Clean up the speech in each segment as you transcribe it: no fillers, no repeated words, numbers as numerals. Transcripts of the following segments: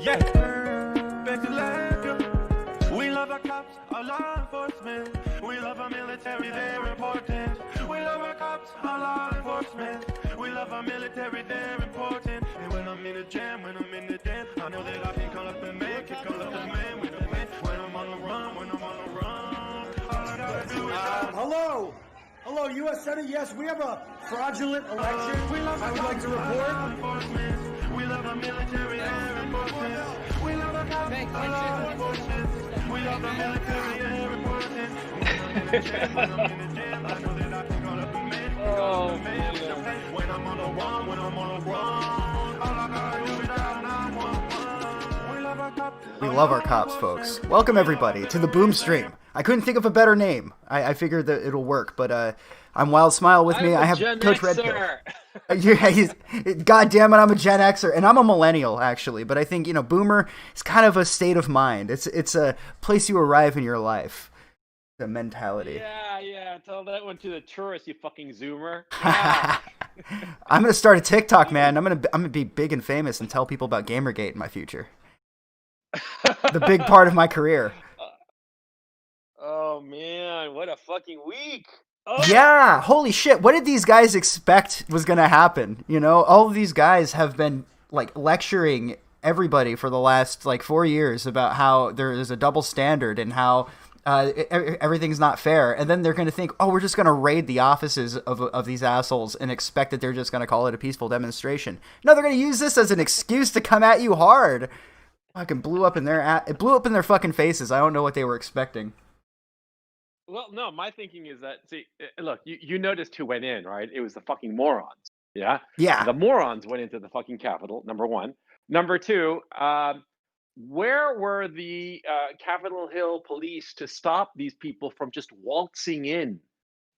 Yeah. Back to life. We love our cops, our law enforcement. We love our military, they're important. We love our cops, our law enforcement. We love our military, they're important. And when I'm in the jam, when I'm in the den, I know that I can call up the man, can call up the man with the plan. When I'm on the run, when I'm on the run, all I gotta do is Hello? Hello, U.S. Senate? Yes, we have a fraudulent election. I would like to report. we love our military, they're important. We love our cops, our law enforcement. We love our military, they're important. When I'm in the jam, I know that I can call up the man, can call up the man with the plan. When I'm on the run, when I'm on the run, all I gotta do is dial 911. We love our cops. We love our cops, folks. Welcome, everybody, to the Boom Stream. I couldn't think of a better name. I figured that it'll work, but I'm Wild Smile with me. I have Coach Redpill. Yeah, God damn it, I'm a Gen Xer, and I'm a millennial, actually. But I think, Boomer is kind of a state of mind. It's a place you arrive in your life. The mentality. Yeah. Tell that one to the tourist, you fucking Zoomer. I'm gonna start a TikTok, man. I'm gonna be big and famous and tell people about Gamergate in my future. The big part of my career. Oh man, what a fucking week! Oh. Yeah, holy shit! What did these guys expect was gonna happen? All of these guys have been lecturing everybody for the last 4 years about how there is a double standard and how everything's not fair, and then they're gonna think, oh, we're just gonna raid the offices of these assholes and expect that they're just gonna call it a peaceful demonstration. No, they're gonna use this as an excuse to come at you hard. Fucking blew up in their fucking faces. I don't know what they were expecting. Well, no, my thinking is that, see, look, you noticed who went in, right? It was the fucking morons. Yeah. The morons went into the fucking Capitol. Number one. Number two. Where were the Capitol Hill police to stop these people from just waltzing in?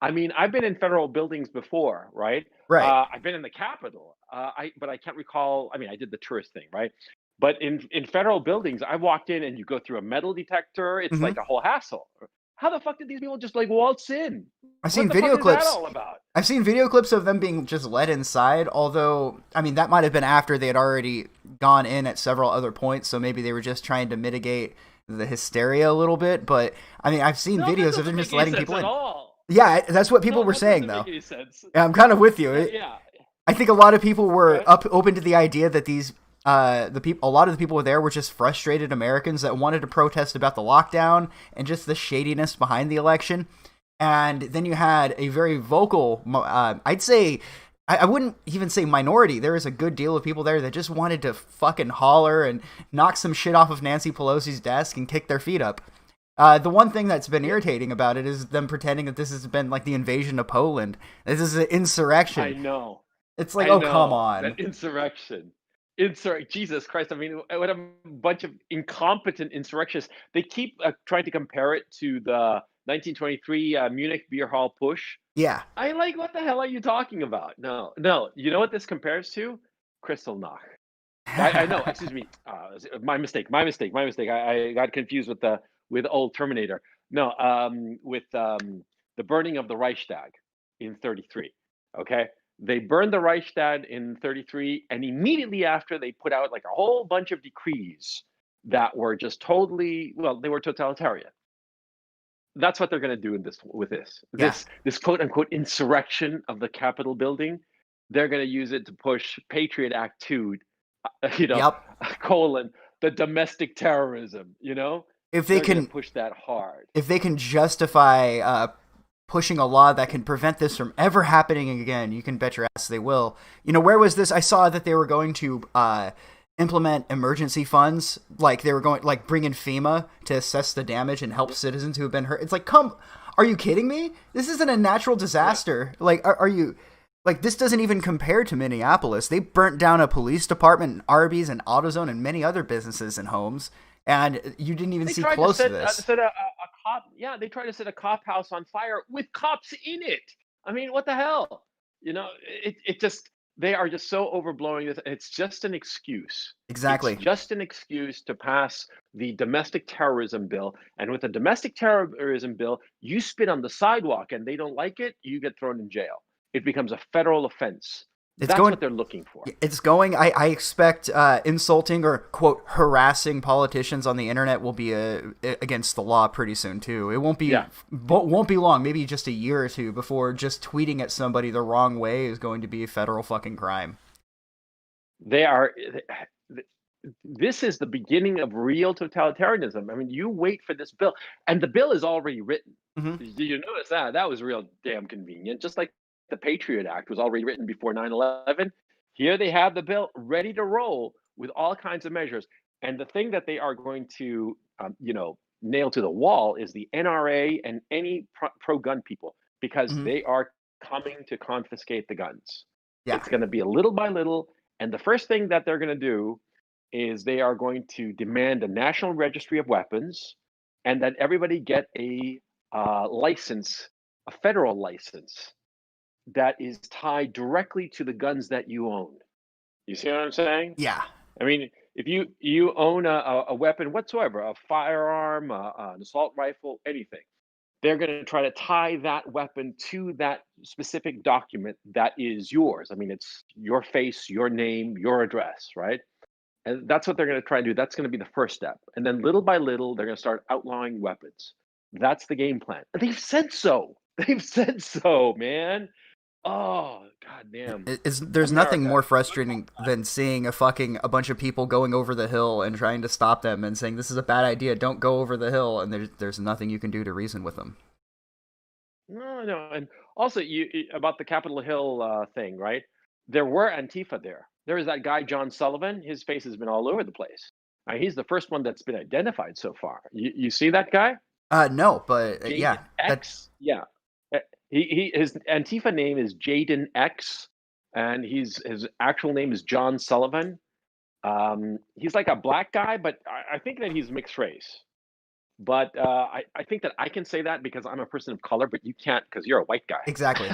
I mean, I've been in federal buildings before, right? Right. I've been in the Capitol, but I can't recall. I mean, I did the tourist thing, right? But in federal buildings, I walked in and you go through a metal detector. It's like a whole hassle. How the fuck did these people just waltz in? I've seen video clips. What is that all about? I've seen video clips of them being just let inside, although, I mean, that might have been after they had already gone in at several other points, so maybe they were just trying to mitigate the hysteria a little bit, but, I mean, I've seen videos of them just letting people in. Yeah, that's what people were saying, though. Yeah, I'm kind of with you. Yeah. I think a lot of people were open to the idea that these a lot of the people there were just frustrated Americans that wanted to protest about the lockdown and just the shadiness behind the election. And then you had a very vocal, I'd say, I wouldn't even say minority. There was a good deal of people there that just wanted to fucking holler and knock some shit off of Nancy Pelosi's desk and kick their feet up. The one thing that's been irritating about it is them pretending that this has been like the invasion of Poland. This is an insurrection. I know. It's like, oh, come on. That insurrection. Jesus Christ. I mean, what a bunch of incompetent insurrectionists. They keep trying to compare it to the 1923 Munich Beer Hall push. Yeah. What the hell are you talking about? No. You know what this compares to? Kristallnacht. I know. Excuse me. My mistake. I got confused with old Terminator. No. With the burning of the Reichstag in 1933. Okay. They burned the Reichstag in 1933, and immediately after, they put out a whole bunch of decrees that were just totally, they were totalitarian. That's what they're going to do with this quote unquote insurrection of the Capitol building. They're going to use it to push Patriot Act 2, colon, the domestic terrorism, If they can push that hard. If they can justify pushing a law that can prevent this from ever happening again, you can bet your ass they will. Where was this? I saw that they were going to implement emergency funds, they were going bring in FEMA to assess the damage and help citizens who have been hurt. It's are you kidding me? This isn't a natural disaster. Yeah. Are you this doesn't even compare to Minneapolis. They burnt down a police department, Arby's, and AutoZone, and many other businesses and homes, and you didn't even see close to this. They tried to set a cop house on fire with cops in it. I mean, what the hell? They are just so overblowing this. It's just an excuse. Exactly. It's just an excuse to pass the domestic terrorism bill. And with the domestic terrorism bill, you spit on the sidewalk and they don't like it, you get thrown in jail. It becomes a federal offense. That's what they're looking for. It's going. I expect insulting or quote harassing politicians on the internet will be against the law pretty soon too. It won't be won't be long. Maybe just a year or two before just tweeting at somebody the wrong way is going to be a federal fucking crime. They are. This is the beginning of real totalitarianism. I mean, you wait for this bill, and the bill is already written. Did you notice that? That was real damn convenient. Just like the Patriot Act was already written before 9/11. Here they have the bill ready to roll with all kinds of measures. And the thing that they are going to, nail to the wall is the NRA and any pro-gun people, because they are coming to confiscate the guns. Yeah. It's going to be a little by little. And the first thing that they're going to do is they are going to demand a national registry of weapons, and that everybody get a license, a federal license that is tied directly to the guns that you own. You see what I'm saying? Yeah. I mean, if you own a weapon whatsoever, a firearm, an assault rifle, anything, they're going to try to tie that weapon to that specific document that is yours. I mean, it's your face, your name, your address, right? And that's what they're going to try to do. That's going to be the first step. And then little by little, they're going to start outlawing weapons. That's the game plan. They've said so. They've said so, man. Oh, goddamn. There's nothing more frustrating than seeing a bunch of people going over the hill and trying to stop them and saying, this is a bad idea, don't go over the hill, and there's nothing you can do to reason with them. No. And also, you about the Capitol Hill thing, right? There were Antifa there. There is that guy, John Sullivan. His face has been all over the place. He's the first one that's been identified so far. You see that guy? No, but yeah. X? Yeah. His Antifa name is Jaden X, and his actual name is John Sullivan. He's like a black guy, but I think that he's mixed race. But I think that I can say that because I'm a person of color, but you can't because you're a white guy. Exactly.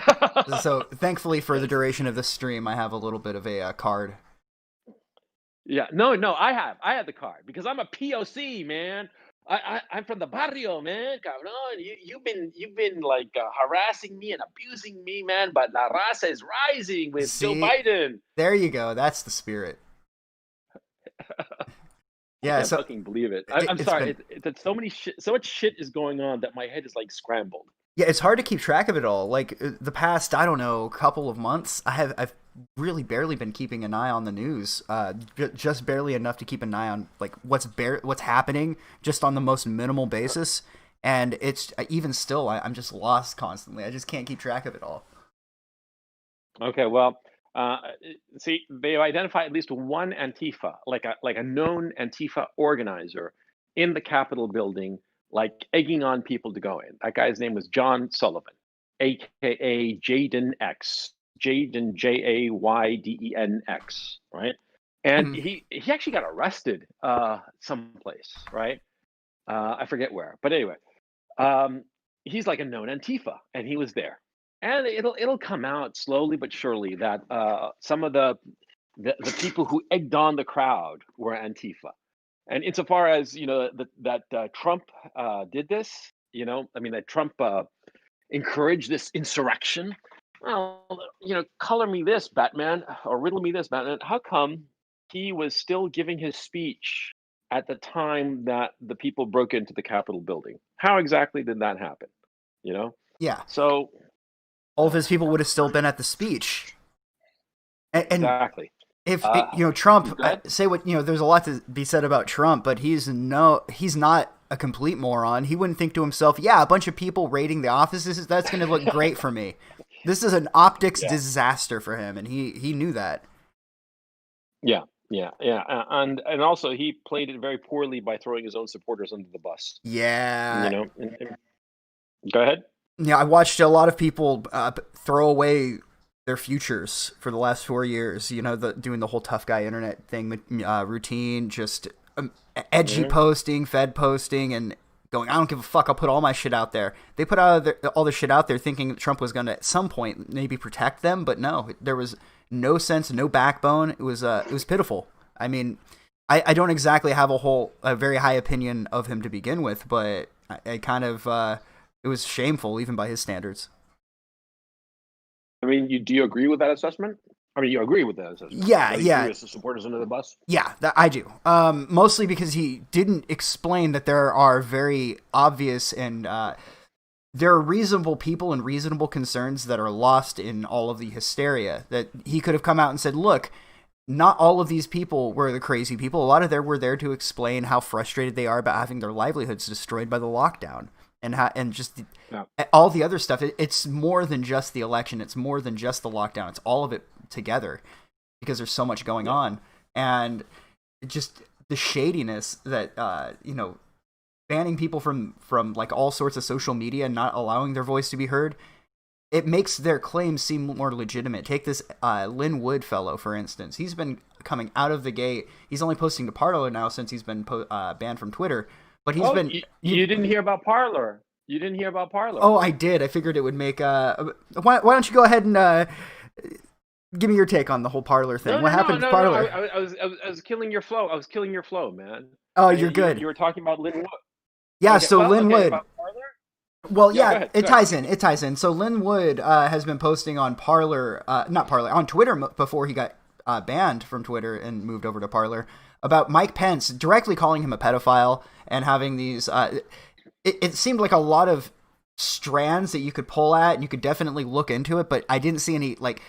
So thankfully for the duration of this stream, I have a little bit of a card. Yeah, no, I have the card because I'm a POC, man. I'm from the barrio, man. Cabrón. You've been like harassing me and abusing me, man. But la raza is rising with Joe Biden. There you go. That's the spirit. Yeah, I can't fucking believe it. I'm sorry. It's so much shit is going on that my head is like scrambled. Yeah, it's hard to keep track of it all. Like the past, I don't know, couple of months, I've really barely been keeping an eye on the news. Just barely enough to keep an eye on like what's happening, just on the most minimal basis. And it's even still, I'm just lost constantly. I just can't keep track of it all. Okay, well, see, they've identified at least one Antifa, like a known Antifa organizer in the Capitol building, like egging on people to go in. That guy's name was John Sullivan, aka Jaden X. Jaden, Jaydenx, right? And he actually got arrested someplace, right? I forget where, but anyway, he's like a known Antifa, and he was there. And it'll come out slowly but surely that some of the people who egged on the crowd were Antifa. And insofar as that Trump did this, that Trump encouraged this insurrection. Well, color me this, Batman, or riddle me this, Batman. How come he was still giving his speech at the time that the people broke into the Capitol building? How exactly did that happen? Yeah. So all of his people would have still been at the speech. And exactly. If Trump, say what there's a lot to be said about Trump, but he's not a complete moron. He wouldn't think to himself, yeah, a bunch of people raiding the offices, that's going to look great for me. This is an optics disaster for him, and he knew that. Yeah, and also he played it very poorly by throwing his own supporters under the bus. Yeah, Go ahead. Yeah, I watched a lot of people throw away their futures for the last 4 years. Doing the whole tough guy internet thing, routine, just edgy posting, Fed posting, and going, I don't give a fuck, I'll put all my shit out there. They put all the shit out there thinking that Trump was going to, at some point, maybe protect them, but no, there was no sense, no backbone. It was pitiful. I mean, I don't exactly have a very high opinion of him to begin with, but I kind of, it was shameful, even by his standards. I mean, do you agree with that assessment? I mean, you agree with that assessment? Yeah, That he yeah. threw his supporters under the bus? Yeah, I do. Mostly because he didn't explain that there are very obvious and there are reasonable people and reasonable concerns that are lost in all of the hysteria. That he could have come out and said, look, not all of these people were the crazy people. A lot of them were there to explain how frustrated they are about having their livelihoods destroyed by the lockdown. And just all the other stuff. It's more than just the election. It's more than just the lockdown. It's all of it together because there's so much going on. And just the shadiness that, banning people from like all sorts of social media and not allowing their voice to be heard, it makes their claims seem more legitimate. Take this Lin Wood fellow, for instance. He's been coming out of the gate. He's only posting to Parler now since he's been banned from Twitter. But he's been... You didn't hear about Parler. You didn't hear about Parler. Oh, I did. I figured it would make... Why don't you go ahead and give me your take on the whole Parler thing? What happened to Parler? I was killing your flow. I was killing your flow, man. Oh, you're good. You were talking about Lin Wood. Yeah, so Lin Wood... Well, yeah, it ties in. So Lin Wood has been posting on on Twitter before he got banned from Twitter and moved over to Parler, about Mike Pence, directly calling him a pedophile and having these... It seemed like a lot of strands that you could pull at, and you could definitely look into it, but I didn't see any, like,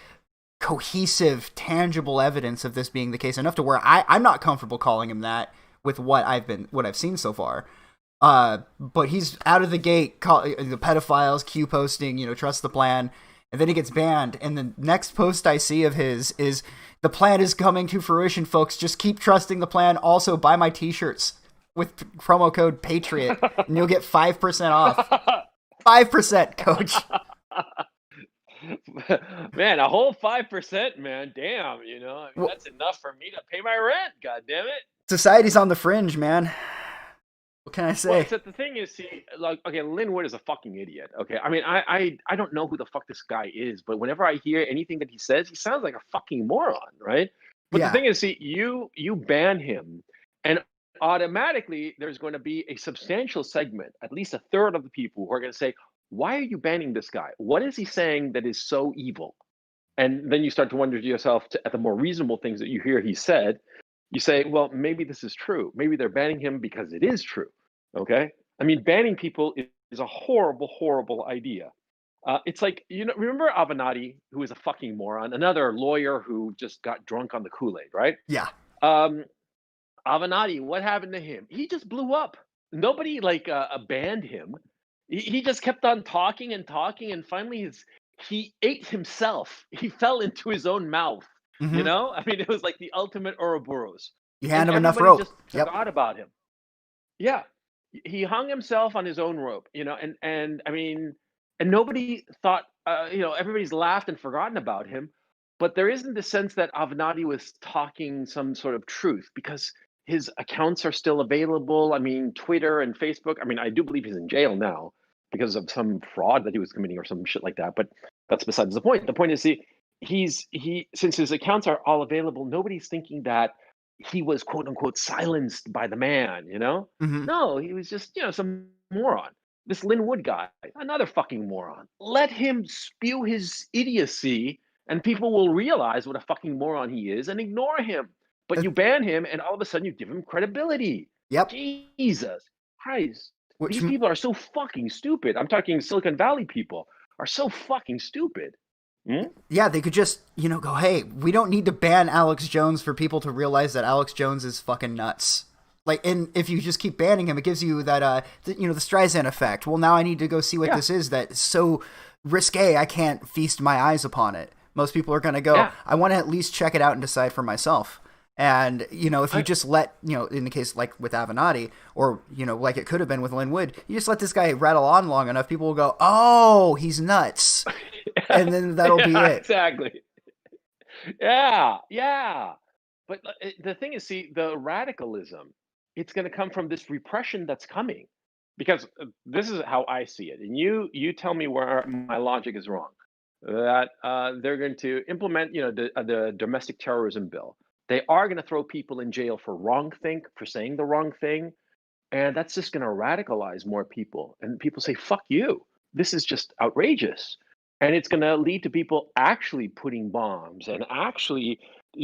cohesive, tangible evidence of this being the case, enough to where I'm not comfortable calling him that with what I've seen so far. But he's out of the gate, the pedophiles, Q posting, trust the plan, and then he gets banned. And the next post I see of his is, the plan is coming to fruition, folks. Just keep trusting the plan. Also, buy my t-shirts with promo code Patriot, and you'll get 5% off. 5%, coach. Man, a whole 5%, man. Damn, that's enough for me to pay my rent. God damn it. Society's on the fringe, man. What can I say? Well, except the thing is, okay, Lin Wood is a fucking idiot. Okay, I mean, I don't know who the fuck this guy is, but whenever I hear anything that he says, he sounds like a fucking moron, right? But the thing is, you ban him, and automatically there's going to be a substantial segment, at least a third of the people, who are going to say, why are you banning this guy? What is he saying that is so evil? And then you start to wonder to yourself, at the more reasonable things that you hear he said, you say, well, maybe this is true. Maybe they're banning him because it is true. Okay? I mean, banning people is a horrible, horrible idea. It's like, remember Avenatti, who is a fucking moron, another lawyer who just got drunk on the Kool-Aid, right? Yeah. Avenatti, what happened to him? He just blew up. Nobody banned him. He just kept on talking and talking, and finally he ate himself. He fell into his own mouth. Mm-hmm. I mean, it was like the ultimate Ouroboros. You hand him enough rope. Just forgot about him. Yeah, he hung himself on his own rope. And I mean, and nobody thought. Everybody's laughed and forgotten about him, but there isn't the sense that Avenatti was talking some sort of truth, because his accounts are still available. I mean, Twitter and Facebook. I mean, I do believe he's in jail now because of some fraud that he was committing or some shit like that. But that's besides the point. The point is, since his accounts are all available, nobody's thinking that he was quote unquote silenced by the man. Mm-hmm. No, he was just some moron. This Lin Wood guy, another fucking moron. Let him spew his idiocy, and people will realize what a fucking moron he is and ignore him. But you ban him, and all of a sudden you give him credibility. Yep. Jesus Christ. These people are so fucking stupid. I'm talking Silicon Valley people are so fucking stupid. Yeah, they could just, go, hey, we don't need to ban Alex Jones for people to realize that Alex Jones is fucking nuts. Like, and if you just keep banning him, it gives you that, the Streisand effect. Well, now I need to go see what this is that's so risque, I can't feast my eyes upon it. Most people are going to go, I want to at least check it out and decide for myself. And, if you just let, in the case like with Avenatti, or, like it could have been with Lin Wood, you just let this guy rattle on long enough, people will go, oh, he's nuts. And then that'll be it. Exactly. Yeah. But the thing is, see, the radicalism, it's going to come from this repression that's coming. Because this is how I see it. And you tell me where my logic is wrong. That they're going to implement, the domestic terrorism bill. They are going to throw people in jail for for saying the wrong thing. And that's just going to radicalize more people. And people say, fuck you. This is just outrageous. and it's going to lead to people actually putting bombs and actually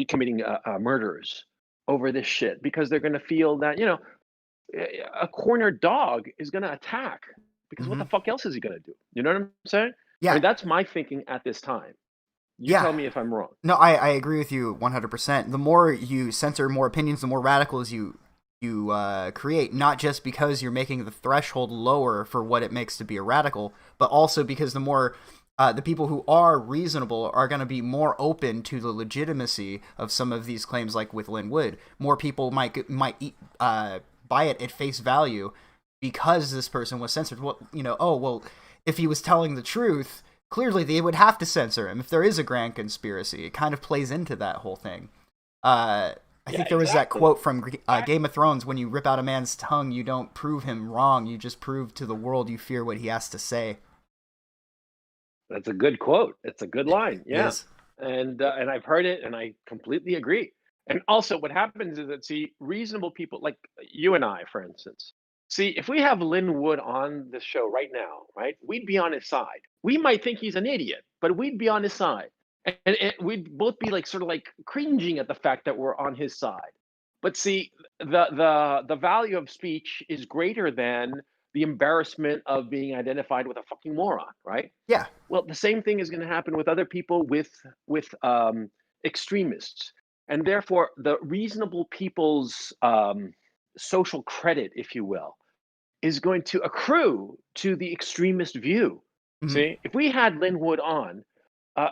committing murders over this shit because they're going to feel that a cornered dog is going to attack because what Hmm. the fuck else is he going to do? You know what I'm saying? I Yeah, mean, that's my thinking at this time. You yeah. tell me if I'm wrong. No, I agree with you 100%. The more you censor more opinions, the more radicals you create, not just because you're making the threshold lower for what it makes to be a radical, but also because the more the people who are reasonable are going to be more open to the legitimacy of some of these claims, like with Lin Wood. More people buy it at face value because this person was censored. Well, oh well, if he was telling the truth, clearly they would have to censor him. If there is a grand conspiracy, it kind of plays into that whole thing. I Yeah, think there was that exactly. quote from Game of Thrones: "When you rip out a man's tongue, you don't prove him wrong. You just prove to the world you fear what he has to say." That's a good quote. It's a good line. It Yeah. is. And I've heard it and I completely agree. And also what happens is that see reasonable people like you and I, for instance. See, if we have Lin Wood on the show right now, right? We'd be on his side. We might think he's an idiot, but we'd be on his side. And we'd both be like sort of like cringing at the fact that we're on his side. But see, the value of speech is greater than the embarrassment of being identified with a fucking moron, right? Yeah. Well, the same thing is going to happen with other people with extremists, and therefore the reasonable people's social credit, if you will, is going to accrue to the extremist view. Mhm. See, if we had Lin Wood on,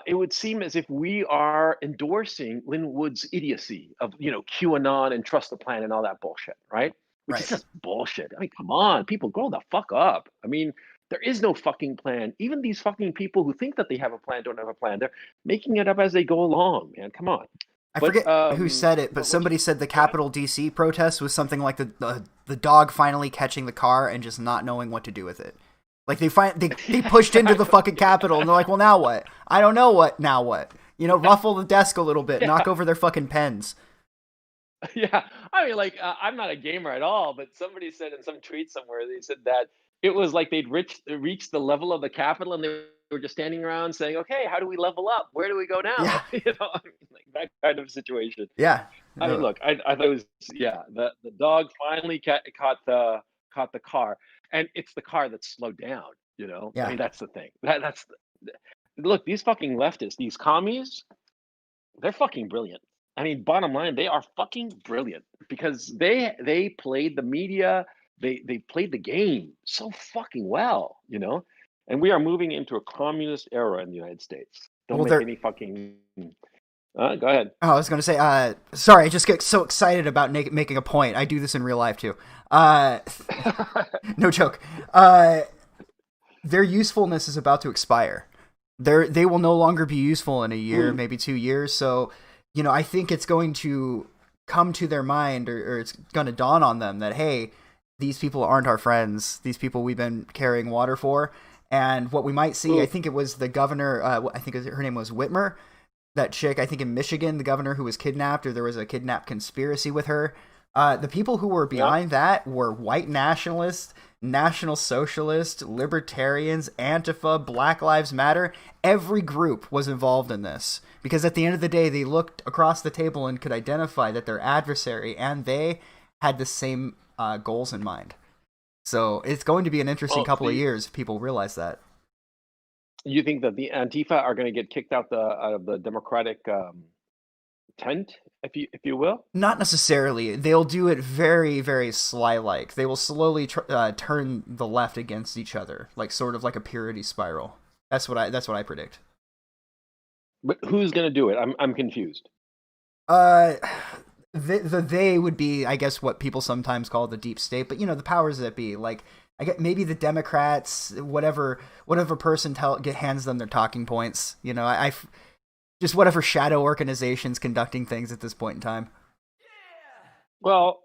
it would seem as if we are endorsing Lin Wood's idiocy of QAnon and trust the plan and all that bullshit, right? Which is Right. just bullshit. I mean, come on, people, grow the fuck up. I mean, there is no fucking plan. Even these fucking people who think that they have a plan don't have a plan. They're making it up as they go along, man. Come on. I But forget who said it, but what you somebody said the go ahead. Capitol DC protest was something like the dog finally catching the car and just not knowing what to do with it. Like they pushed into the fucking Capitol and they're like, well, now what? I don't know what. Now what? Ruffle the desk a little bit, knock Yeah. over their fucking pens. Yeah, I mean, like, I'm not a gamer at all, but somebody said in some tweet somewhere, they said that it was like they'd reached the level of the Capitol, and they were just standing around saying, "Okay, how do we level up? Where do we go now?" Yeah, I mean, like that kind of situation. yeah, I mean, look, I thought it was yeah, the dog finally caught the car, and it's the car that slowed down. I yeah. mean, that's the thing. Look, these fucking leftists, these commies, they're fucking brilliant. I mean, bottom line, they are fucking brilliant because they played the media, they played the game so fucking well. And we are moving into a communist era in the United States. Don't Well, make they're. any fucking. Go ahead. Oh, I was gonna say. Sorry, I just get so excited about making a point. I do this in real life too. No joke. Their usefulness is about to expire. They will no longer be useful in a year, maybe 2 years. So, I think it's going to come to their mind, or it's going to dawn on them that, hey, these people aren't our friends. These people we've been carrying water for. And what we might see, I think it was the governor. I think her name was Whitmer. That chick, I think in Michigan, the governor who was kidnapped, or there was a kidnap conspiracy with her. The people who were behind that were white nationalists, National Socialists, Libertarians, Antifa, Black Lives Matter. Every group was involved in this because at the end of the day, they looked across the table and could identify that their adversary and they had the same goals in mind. So it's going to be an interesting Well, couple of years if people realize that. you think that the Antifa are going to get kicked out of the Democratic tent, if you will? Not necessarily. They'll do it very, very sly-like. They will slowly turn the left against each other, like sort of like a purity spiral. That's what I predict. But who's going to do it? I'm confused. Uh, they would be, I guess, what people sometimes call the deep state, but the powers that be, like I get maybe the Democrats, whatever person hands them their talking points. I just whatever shadow organizations conducting things at this point in time. Well,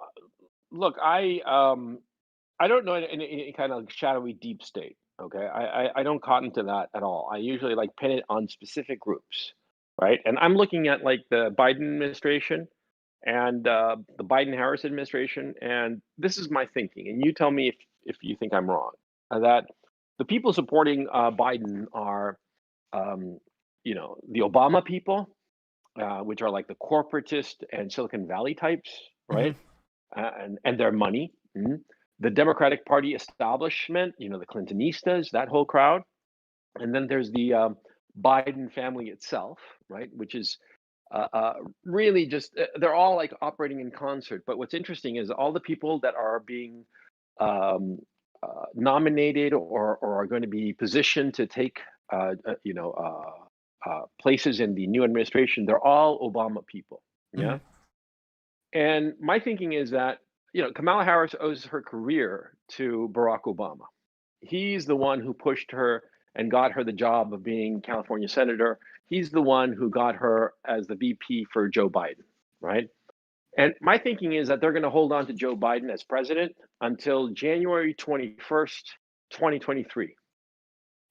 look, I don't know any kind of shadowy deep state. Okay, I don't cotton to that at all. I usually like pin it on specific groups, right? And I'm looking at like the Biden administration and the Biden Harris administration, and this is my thinking. And you tell me if you think I'm wrong. That the people supporting Biden are the Obama people, which are like the corporatist and Silicon Valley types, right? And their money. The Democratic Party establishment, the Clintonistas, that whole crowd. And then there's the Biden family itself, right? Which is really just, they're all like operating in concert. But what's interesting is all the people that are being nominated or are going to be positioned to take, places in the new administration, they're all Obama people. Yeah. And my thinking is that, Kamala Harris owes her career to Barack Obama. He's the one who pushed her and got her the job of being California senator. He's the one who got her as the VP for Joe Biden, right? And my thinking is that they're going to hold on to Joe Biden as president until January 21st, 2023.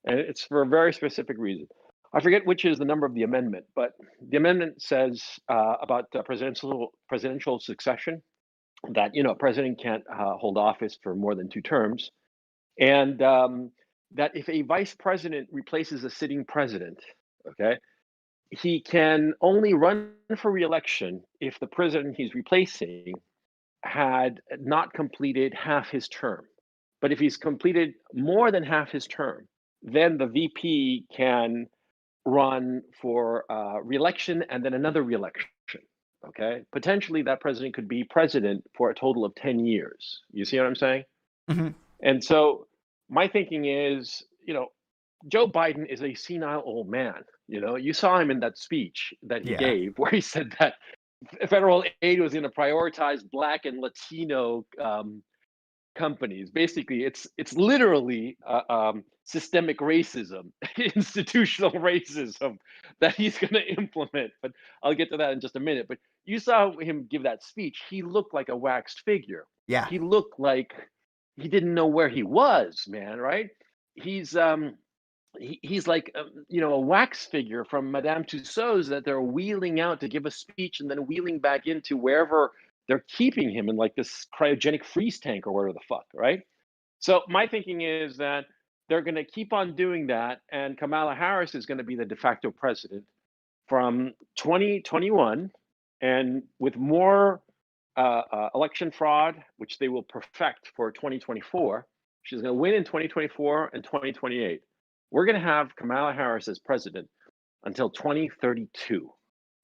And it's for a very specific reason. I forget which is the number of the amendment, but the amendment says about presidential succession, that a president can't hold office for more than 2 terms, and that if a vice president replaces a sitting president, okay, he can only run for re-election if the president he's replacing had not completed half his term. But if he's completed more than half his term, then the VP can run for re-election and then another re-election. Okay, potentially that president could be president for a total of 10 years. You see what I'm saying? And so my thinking is, Joe Biden is a senile old man. You saw him in that speech that he gave where he said that federal aid was going to prioritize Black and Latino companies. Basically, it's literally systemic racism, institutional racism that he's going to implement. But I'll get to that in just a minute. But you saw him give that speech. He looked like a waxed figure. Yeah. He looked like he didn't know where he was, man. Right? He's like a wax figure from Madame Tussauds that they're wheeling out to give a speech and then wheeling back into wherever they're keeping him in, like this cryogenic freeze tank or whatever the fuck, right? So my thinking is that they're going to keep on doing that, and Kamala Harris is going to be the de facto president from 2021, and with more election fraud, which they will perfect for 2024. She's going to win in 2024 and 2028. We're going to have Kamala Harris as president until 2032.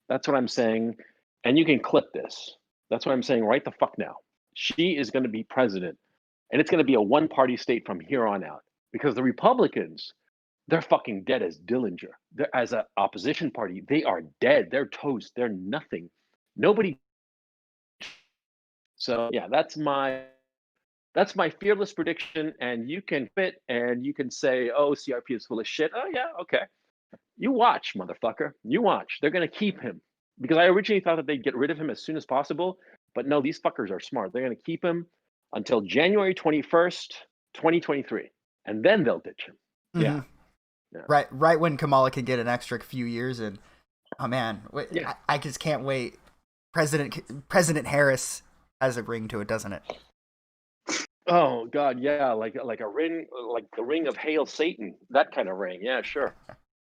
That's what I'm saying. And you can clip this. That's what I'm saying right the fuck now. She is going to be president. And it's going to be a one-party state from here on out. Because the Republicans, they're fucking dead as Dillinger. They're, as an opposition party, they are dead. They're toast. They're nothing. Nobody. So yeah, that's my fearless prediction, and you can fit and you can say, oh, CRP is full of shit. Oh yeah, okay. You watch, motherfucker. You watch. They're gonna keep him. Because I originally thought that they'd get rid of him as soon as possible, but no, these fuckers are smart. They're gonna keep him until January 21st, 2023. And then they'll ditch him. Yeah. Right when Kamala can get an extra few years, and oh man, I just can't wait. President Harris has a ring to it, doesn't it? Oh God, yeah, like a ring, like the ring of Hail Satan, that kind of ring. Yeah, sure.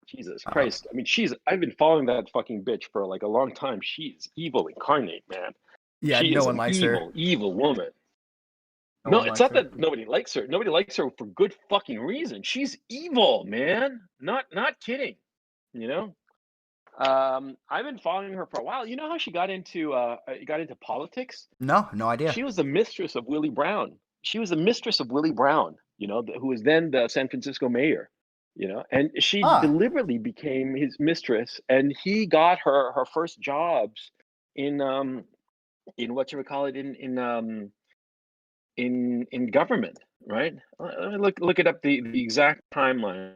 Jesus Christ. I mean, I've been following that fucking bitch for like a long time. She's evil incarnate, man. Yeah, she no is one an likes evil, her. Evil woman. No, it's not that nobody likes her. Nobody likes her for good fucking reason. She's evil, man. Not kidding. You know? I've been following her for a while. You know how she got into politics? No idea. She was the mistress of Willie Brown. She was the mistress of Willie Brown, you know, who was then the San Francisco mayor, you know, and she deliberately became his mistress, and he got her first jobs in what you would call it in government, right? Look it up the exact timeline.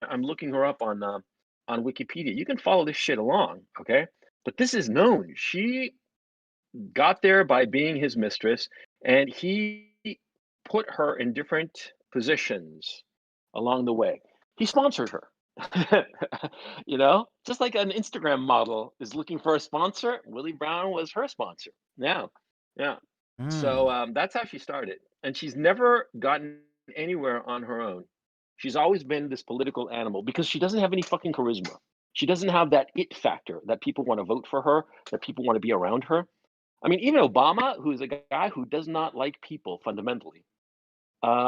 I'm looking her up on Wikipedia. You can follow this shit along, okay? But this is known. She got there by being his mistress, and he put her in different positions along the way. He sponsored her. You know, just like an Instagram model is looking for a sponsor, Willie Brown was her sponsor. Yeah. So that's how she started, and she's never gotten anywhere on her own. She's always been this political animal because she doesn't have any fucking charisma. She doesn't have that it factor that people want to vote for her, that people want to be around her. I mean, even Obama, who's a guy who does not like people fundamentally,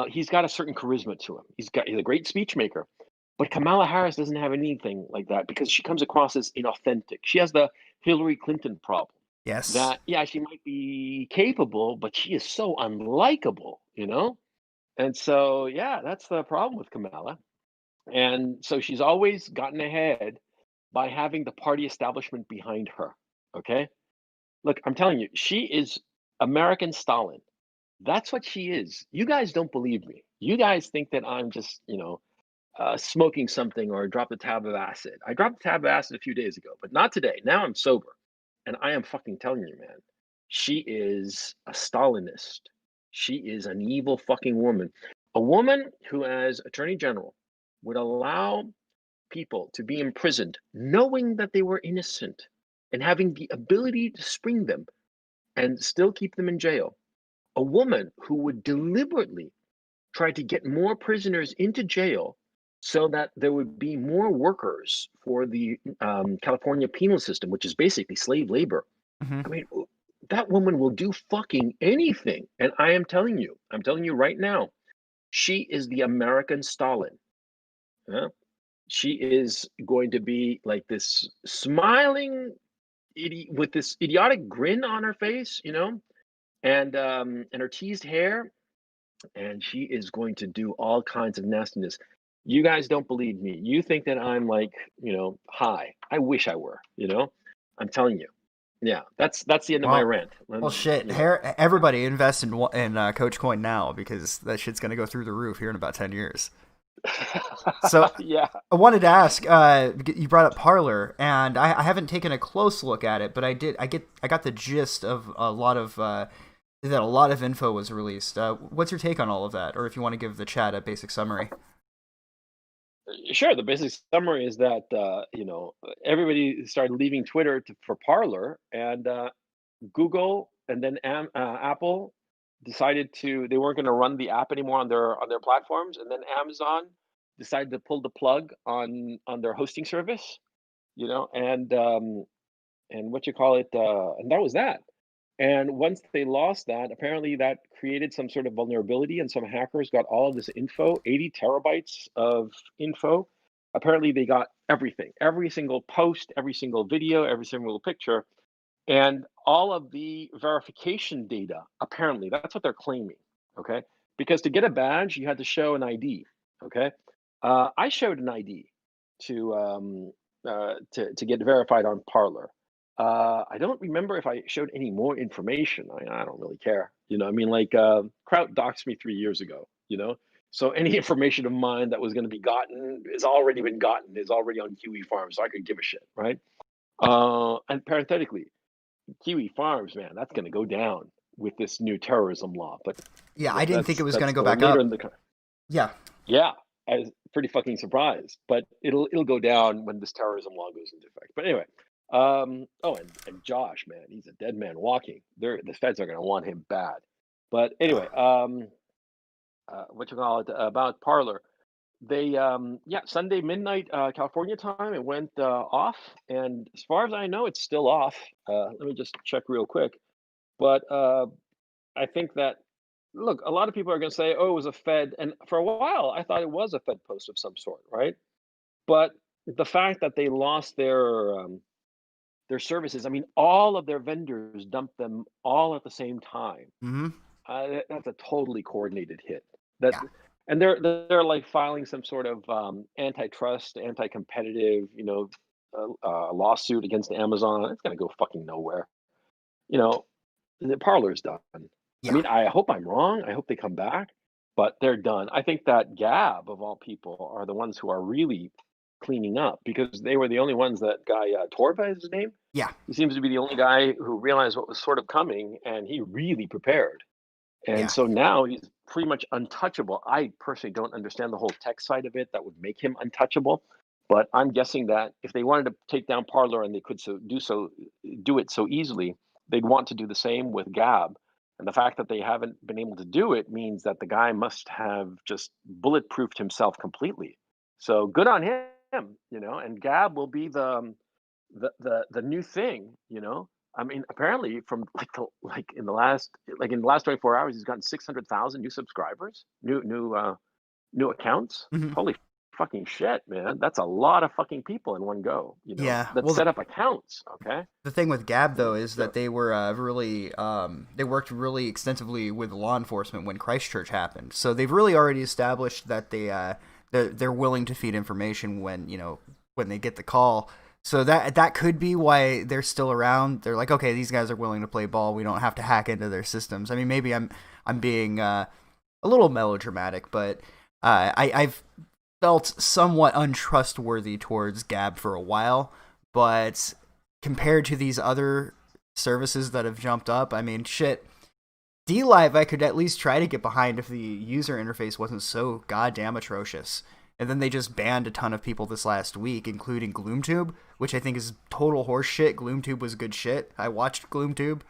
he's got a certain charisma to him. He's a great speech maker. But Kamala Harris doesn't have anything like that because she comes across as inauthentic. She has the Hillary Clinton problem. Yes. That, yeah, she might be capable, but she is so unlikable, you know? And so, yeah, that's the problem with Kamala. And so she's always gotten ahead by having the party establishment behind her. Okay. Look, I'm telling you, she is American Stalin. That's what she is. You guys don't believe me. You guys think that I'm just, smoking something or dropped a tab of acid. I dropped a tab of acid a few days ago, but not today. Now I'm sober. And I am fucking telling you, man, she is a Stalinist. She is an evil fucking woman. A woman who, as Attorney General, would allow people to be imprisoned knowing that they were innocent and having the ability to spring them and still keep them in jail. A woman who would deliberately try to get more prisoners into jail so that there would be more workers for the California penal system, which is basically slave labor. Mhm. I mean, that woman will do fucking anything. And I'm telling you right now, she is the American Stalin. Yeah? She is going to be like this smiling with this idiotic grin on her face, and her teased hair, and she is going to do all kinds of nastiness. You guys don't believe me. You think that I'm like, high. I wish I were, I'm telling you. Yeah, that's the end of my rant. Well, shit. You know. Everybody invest in Coach Coin now because that shit's gonna go through the roof here in about 10 years. So yeah, I wanted to ask. You brought up Parler, and I haven't taken a close look at it, but I did. I got the gist of a lot of that. A lot of info was released. What's your take on all of that, or if you want to give the chat a basic summary? Sure. The basic summary is that everybody started leaving Twitter for Parler, and Google and then Apple decided they weren't going to run the app anymore on their platforms, and then Amazon decided to pull the plug on their hosting service, and what you call it, and that was that. And once they lost that, apparently that created some sort of vulnerability, and some hackers got all of this info, 80 terabytes of info. Apparently, they got everything, every single post, every single video, every single picture, and all of the verification data. Apparently, that's what they're claiming. Okay, because to get a badge, you had to show an ID. Okay, I showed an ID to get verified on Parler. I don't remember if I showed any more information. I don't really care. I mean, like Kraut doxed me 3 years ago, So any information of mine that was going to be gotten is already been gotten, is already on Kiwi Farms, so I could give a shit, right? And parenthetically, Kiwi Farms, man, that's going to go down with this new terrorism law. But yeah, I didn't think it was going to go back up. Yeah. I was pretty fucking surprised, but it'll go down when this terrorism law goes into effect. But anyway. And Josh, man, he's a dead man walking. The feds are going to want him bad. But anyway, what you call it, about Parler? They Sunday midnight California time, it went off, and as far as I know, it's still off. Let me just check real quick. But I think that, look, a lot of people are going to say, oh, it was a Fed, and for a while I thought it was a Fed post of some sort, right? But the fact that they lost their services. I mean, all of their vendors dumped them all at the same time. Mm-hmm. That's a totally coordinated hit. And they're like filing some sort of antitrust, anti-competitive, lawsuit against Amazon. It's gonna go fucking nowhere. The Parler's done. Yeah. I mean, I hope I'm wrong. I hope they come back, but they're done. I think that Gab, of all people, are the ones who are really cleaning up, because they were the only ones. That guy Torba is his name. Yeah, he seems to be the only guy who realized what was sort of coming, and he really prepared. And so now he's pretty much untouchable. I personally don't understand the whole tech side of it that would make him untouchable, but I'm guessing that if they wanted to take down Parler and they could do it so easily, they'd want to do the same with Gab. And the fact that they haven't been able to do it means that the guy must have just bulletproofed himself completely. So good on him, and Gab will be the new thing, I mean, apparently from in the last 24 hours, he's gotten 600,000 new subscribers, new accounts. Mhm. Holy fucking shit, man! That's a lot of fucking people in one go. Yeah, That well, set up accounts. Okay. the thing with Gab though is So, that they were really they worked really extensively with law enforcement when Christchurch happened. So they've really already established that they're willing to feed information when when they get the call. So that could be why they're still around. They're like, okay, these guys are willing to play ball. We don't have to hack into their systems. I mean, maybe I'm being a little melodramatic, but I've felt somewhat untrustworthy towards Gab for a while. But compared to these other services that have jumped up, I mean, shit. DLive I could at least try to get behind if the user interface wasn't so goddamn atrocious. And then they just banned a ton of people this last week, including GloomTube, which I think is total horse shit. GloomTube was good shit. I watched GloomTube.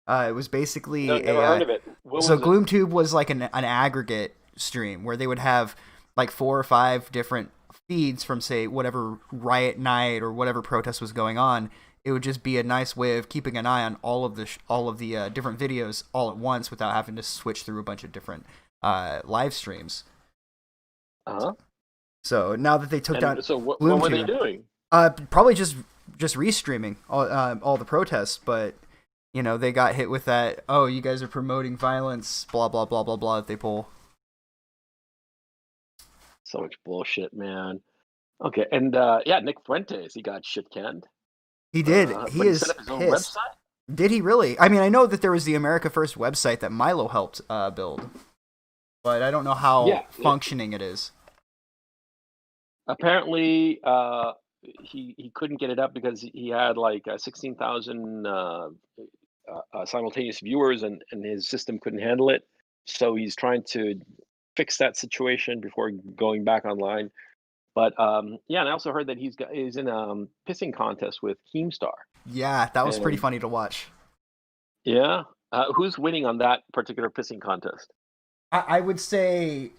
It was basically no, never heard of it. What so was it? GloomTube was like an aggregate stream where they would have like 4 or 5 different feeds from, say, whatever riot night or whatever protest was going on. It would just be a nice way of keeping an eye on all of the different videos all at once without having to switch through a bunch of different live streams. Uh-huh. So now that they took down So what were they GloomTube, doing? probably just restreaming all the protests, but they got hit with that. Oh, you guys are promoting violence, blah blah blah blah blah. That they pull. So much bullshit, man. Okay, and Nick Fuentes, he got shit canned. He did. But He is set up his own pissed. website? Did he really? I mean, I know that there was the America First website that Milo helped build, but I don't know how functioning it is. Apparently, he couldn't get it up because he had like 16,000 simultaneous viewers, and his system couldn't handle it. So he's trying to fix that situation before going back online. But and I also heard that he's in a pissing contest with Keemstar. Yeah, that was pretty funny to watch. Yeah, who's winning on that particular pissing contest? I would say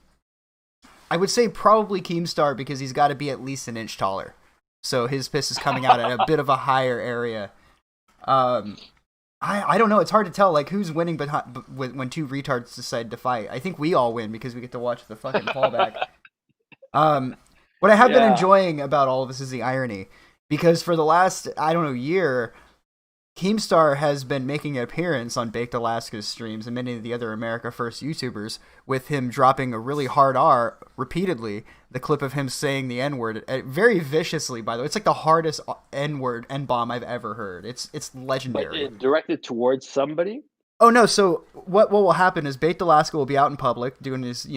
probably Keemstar, because he's got to be at least an inch taller, so his piss is coming out at a bit of a higher area. I don't know. It's hard to tell like who's winning, but when two retards decide to fight, I think we all win because we get to watch the fucking fallback. What I have been enjoying about all of this is the irony, because for the last year, Keemstar has been making an appearance on Baked Alaska's streams and many of the other America First YouTubers, with him dropping a really hard R repeatedly. The clip of him saying the N-word very viciously, by the way. It's like the hardest N-word, N-bomb I've ever heard. It's legendary. But directed towards somebody? Oh, no. So what will happen is Baked Alaska will be out in public doing his,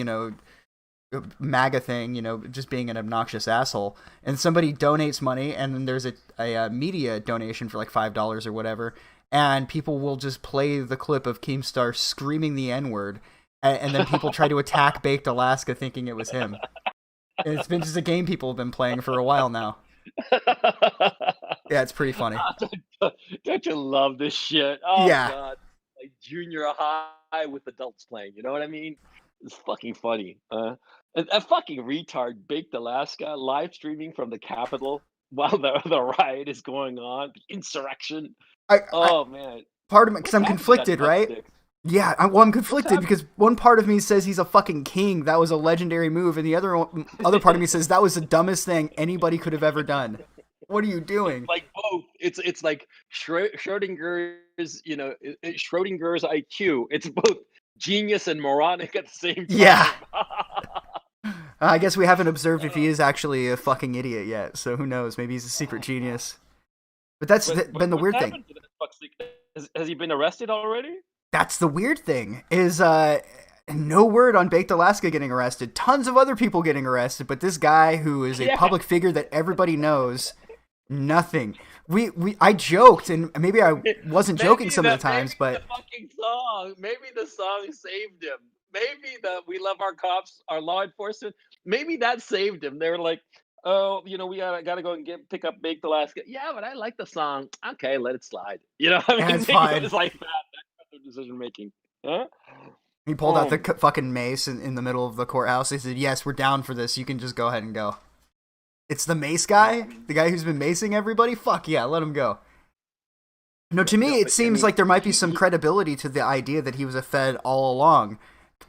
MAGA thing, just being an obnoxious asshole, and somebody donates money, and then there's a media donation for like $5 or whatever, and people will just play the clip of Keemstar screaming the N-word, and then people try to attack Baked Alaska thinking it was him. And it's been just a game people have been playing for a while now. Yeah, it's pretty funny. Don't you love this shit? Oh, yeah. God. Like junior high with adults playing, you know what I mean? It's fucking funny. A fucking retard, Baked Alaska, live streaming from the Capitol while the riot is going on, the insurrection. Man. Part of me, because I'm conflicted, right? Stick? Yeah, I'm conflicted because one part of me says he's a fucking king. That was a legendary move, and the other part of me says that was the dumbest thing anybody could have ever done. What are you doing? Like both. It's like Schrodinger's, Schrodinger's IQ. It's both genius and moronic at the same time. Yeah. I guess we haven't observed if he is actually a fucking idiot yet, so who knows? Maybe he's a secret genius. But that's been the weird thing. Has he been arrested already? That's the weird thing, is no word on Baked Alaska getting arrested. Tons of other people getting arrested, but this guy who is a public figure that everybody knows, nothing. I joked, and maybe I wasn't joking some of the times, but maybe the song saved him. Maybe the "We Love Our Cops," our law enforcement, maybe that saved him. They were like, "Oh, we gotta go and pick up Baked Alaska." Yeah, but I like the song. Okay, let it slide. I mean, that's fine. It's like that kind of decision making. Huh? He pulled out the Oh, fucking mace in the middle of the courthouse. He said, "Yes, we're down for this. You can just go ahead and go." It's the mace yeah, I guy, mean, the guy who's been macing everybody. Fuck yeah, let him go. No, to me, no, it but I seems mean, like there might be some credibility to the idea that he was a Fed all along.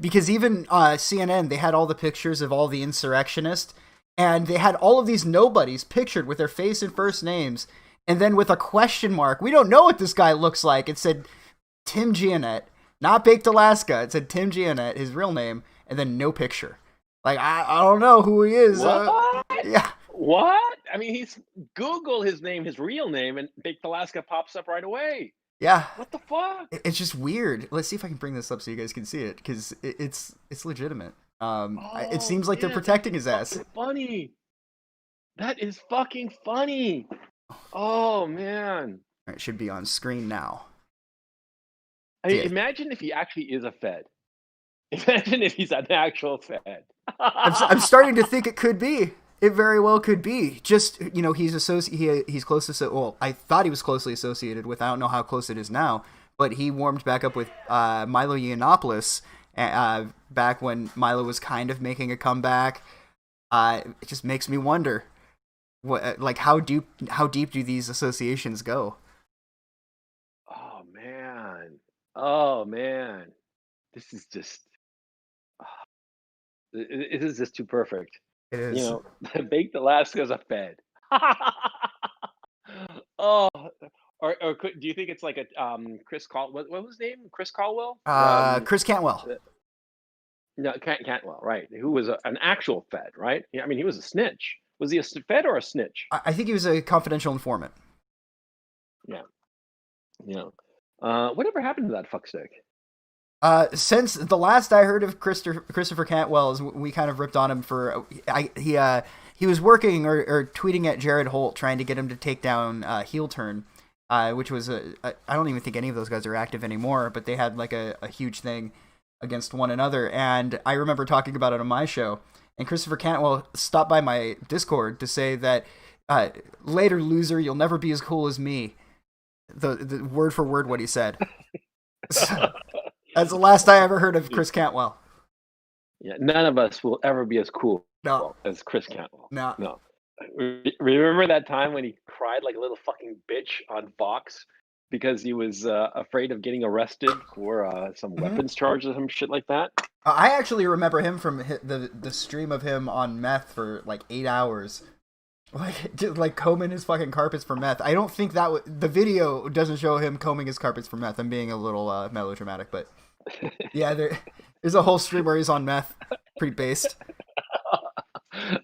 Because even CNN, they had all the pictures of all the insurrectionists, and they had all of these nobodies pictured with their face and first names, and then with a question mark. We don't know what this guy looks like. It said Tim Giannett, not Baked Alaska. It said Tim Giannett, his real name, and then no picture. Like, I don't know who he is. what? Yeah. What? I mean, he's Google his name, his real name, and Baked Alaska pops up right away. Yeah. What the fuck? It's just weird. Let's see if I can bring this up so you guys can see it, because it's legitimate. It Oh seems like they're man, protecting that's his ass. fucking funny. That is fucking funny. Oh man. It should be on screen now. I mean, Yeah. imagine if he actually is a Fed. Imagine if he's an actual Fed. I'm starting to think it could be. It very well could be. Just, he's close to, well, I thought he was closely associated with, I don't know how close it is now, but he warmed back up with Milo Yiannopoulos back when Milo was kind of making a comeback. It just makes me wonder, how deep do these associations go? Oh man. Oh man. This is just it is just too perfect. It You is. know, Baked Alaska's a Fed. Oh, or do you think it's like a Chris what was his name? Chris Caldwell? Chris Cantwell. No, Cantwell, right? Who was an actual Fed, right? Yeah, I mean, he was a snitch. Was he a Fed or a snitch? I think he was a confidential informant. Yeah, yeah. Whatever happened to that fuckstick? Since the last I heard of Christopher Cantwell is we kind of ripped on him for he was working or tweeting at Jared Holt trying to get him to take down Heel Turn, which was I don't even think any of those guys are active anymore, but they had like a huge thing against one another, and I remember talking about it on my show, and Christopher Cantwell stopped by my Discord to say that later loser, you'll never be as cool as me. The word for word what he said. That's the last I ever heard of Chris Cantwell. Yeah, none of us will ever be as cool No. as Chris Cantwell. No. No. Remember that time when he cried like a little fucking bitch on Fox because he was afraid of getting arrested for some weapons charge or some shit like that? I actually remember him from the stream of him on meth for like 8 hours. Like combing his fucking carpets for meth. I don't think the video doesn't show him combing his carpets for meth. I'm being a little melodramatic, but yeah, there's a whole stream where he's on meth, pretty based.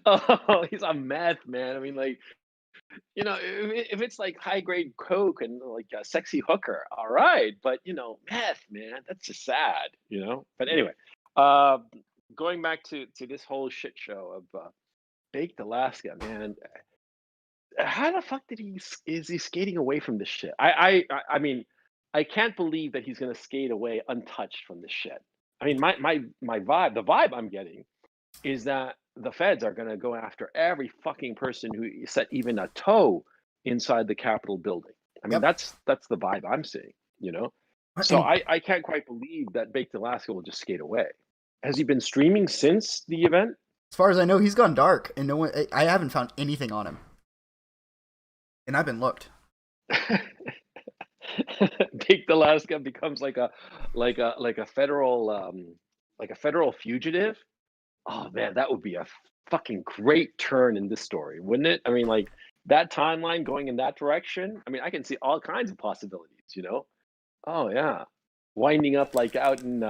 Oh, he's on meth, man. I mean, like, you know, if it's like high grade coke and like a sexy hooker, all right. But you know, meth, man, that's just sad, you know. But anyway, uh, going back to this whole shit show of Baked Alaska, man. How the fuck is he skating away from this shit? I mean, I can't believe that he's gonna skate away untouched from this shit. I mean, my vibe, the vibe I'm getting is that the feds are gonna go after every fucking person who set even a toe inside the Capitol building. I mean, Yep. that's the vibe I'm seeing, you know. So I can't quite believe that Baked Alaska will just skate away. Has he been streaming since the event? As far as I know, he's gone dark, and no one. I haven't found anything on him, and I've been looked. Baked Alaska becomes like a federal fugitive. Oh man, that would be a fucking great turn in this story, wouldn't it? I mean, like that timeline going in that direction. I mean, I can see all kinds of possibilities, you know? Oh yeah. Winding up like out in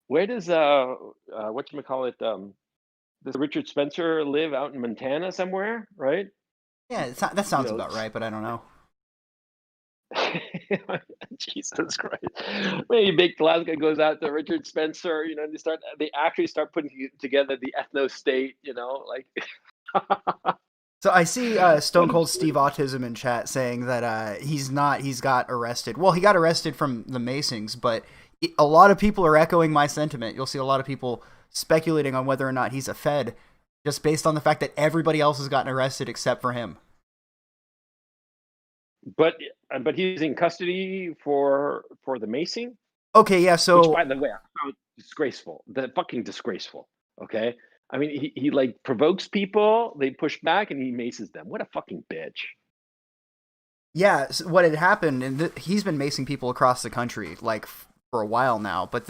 where does whatchamacallit does Richard Spencer live out in Montana somewhere, right? Yeah, that sounds know, about right, but I don't know. Jesus Christ. Maybe Baked Alaska goes out to Richard Spencer, you know, they actually start putting together the ethno state, you know, like So I see Stone Cold Steve Autism in chat saying that he's got arrested. Well, he got arrested from the Masons, but a lot of people are echoing my sentiment. You'll see a lot of people speculating on whether or not he's a Fed, just based on the fact that everybody else has gotten arrested except for him. but he's in custody for the macing. Okay, yeah. which, So by the way, I found disgraceful. The fucking disgraceful. Okay, I mean, he like provokes people, they push back, and he maces them. What a fucking bitch. yeah, so what had happened, and he's been macing people across the country like for a while now. But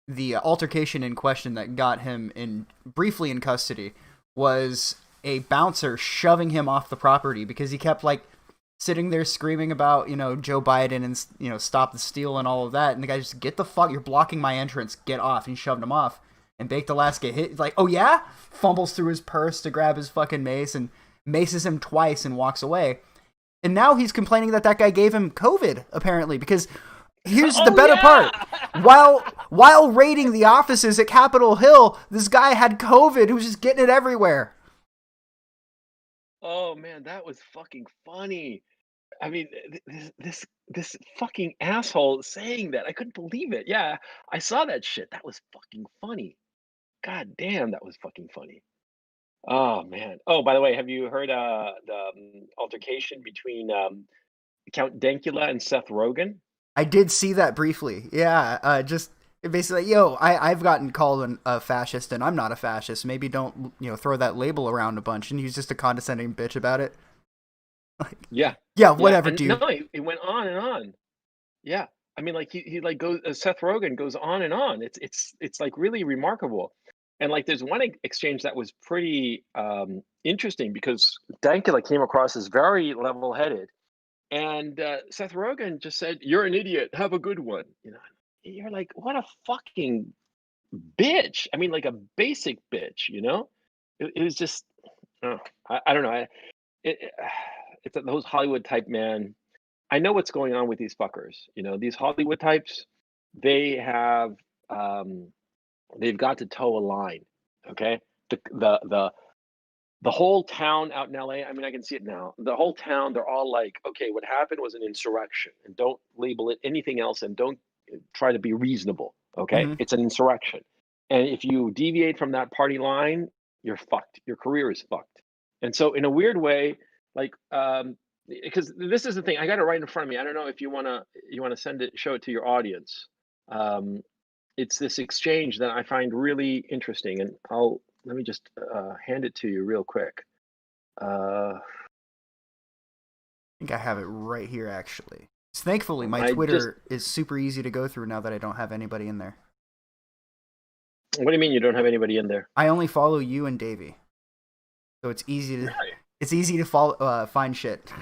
the altercation in question that got him in briefly in custody was a bouncer shoving him off the property because he kept like sitting there screaming about Joe Biden and stop the steal and all of that. And the guy just, get the fuck, you're blocking my entrance, get off. And he shoved him off. And Baked Alaska hit like, oh yeah, fumbles through his purse to grab his fucking mace and maces him twice and walks away. And now he's complaining that guy gave him COVID, apparently, because here's the better part. While raiding the offices at Capitol Hill, this guy had COVID who was just getting it everywhere. Oh man, that was fucking funny. I mean, this fucking asshole saying that. I couldn't believe it. Yeah, I saw that shit. That was fucking funny. God damn, that was fucking funny. Oh man. Oh, by the way, have you heard the altercation between Count Dankula and Seth Rogen? I did see that briefly. Yeah, just basically, I've gotten called a fascist, and I'm not a fascist. Maybe don't throw that label around a bunch. And he's just a condescending bitch about it. Like, Yeah. yeah, whatever, And dude. no, it went on and on. Yeah. I mean, like he like goes. Seth Rogen goes on and on. It's like really remarkable. And like there's one exchange that was pretty interesting because Dankula came across as very level-headed, and Seth Rogen just said, "You're an idiot. Have a good one." You're like, what a fucking bitch. I mean, like a basic bitch. It was just, oh, I don't know. It's those Hollywood type man. I know what's going on with these fuckers. These Hollywood types, they have they've got to toe a line. Okay, the whole town out in LA. I mean, I can see it now. The whole town, they're all like, okay, what happened was an insurrection, and don't label it anything else, and don't try to be reasonable. Okay, Mm-hmm. it's an insurrection, and if you deviate from that party line, you're fucked. Your career is fucked. And so, in a weird way, like, because this is the thing, I got it right in front of me. I don't know if you wanna show it to your audience. Um, it's this exchange that I find really interesting, and let me just hand it to you real quick. I think I have it right here, actually. Thankfully, my I Twitter is super easy to go through now that I don't have anybody in there. What do you mean you don't have anybody in there? I only follow you and Davey, so it's easy to follow, find shit.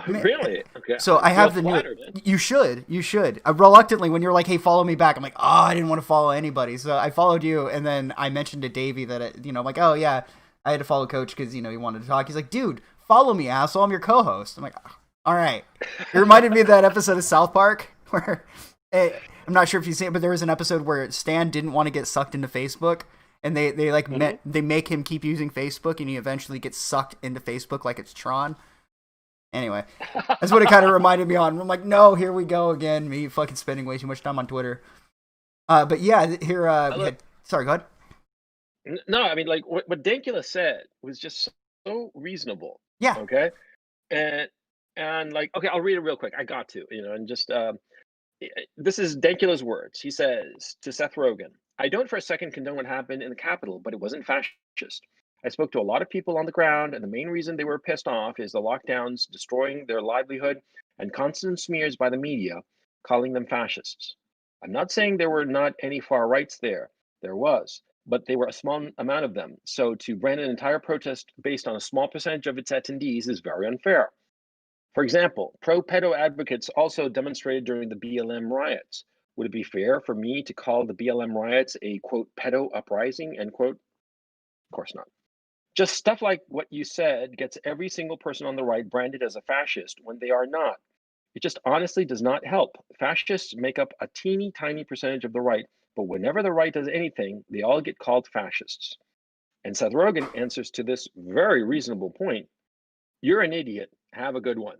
Really? Okay. So I have the new. You should. Reluctantly, when you're like, "Hey, follow me back," I'm like, "Oh, I didn't want to follow anybody." So I followed you, and then I mentioned to Davey that I'm like, "Oh yeah, I had to follow Coach because he wanted to talk." He's like, "Dude, follow me, asshole. I'm your co-host." I'm like, "All right." It reminded me of that episode of South Park where I'm not sure if you've seen it, but there was an episode where Stan didn't want to get sucked into Facebook, and they they make him keep using Facebook, and he eventually gets sucked into Facebook like it's Tron. Anyway, that's what it kind of reminded me on. I'm like, no, here we go again. Me fucking spending way too much time on Twitter. But yeah, here. Sorry, go ahead. No, I mean, like what Dankula said was just so reasonable. Yeah. Okay. And like, okay, I'll read it real quick. I got to, and just this is Dankula's words. He says to Seth Rogen, "I don't for a second condone what happened in the Capitol, but it wasn't fascist. I spoke to a lot of people on the ground, and the main reason they were pissed off is the lockdowns destroying their livelihood and constant smears by the media calling them fascists. I'm not saying there were not any far rights there. There was, but they were a small amount of them. So to brand an entire protest based on a small percentage of its attendees is very unfair. For example, pro-pedo advocates also demonstrated during the BLM riots. Would it be fair for me to call the BLM riots a, quote, pedo uprising, end quote? Of course not. Just stuff like what you said gets every single person on the right branded as a fascist when they are not. It just honestly does not help. Fascists make up a teeny tiny percentage of the right, but whenever the right does anything, they all get called fascists." And Seth Rogen answers to this very reasonable point. You're an idiot. Have a good one.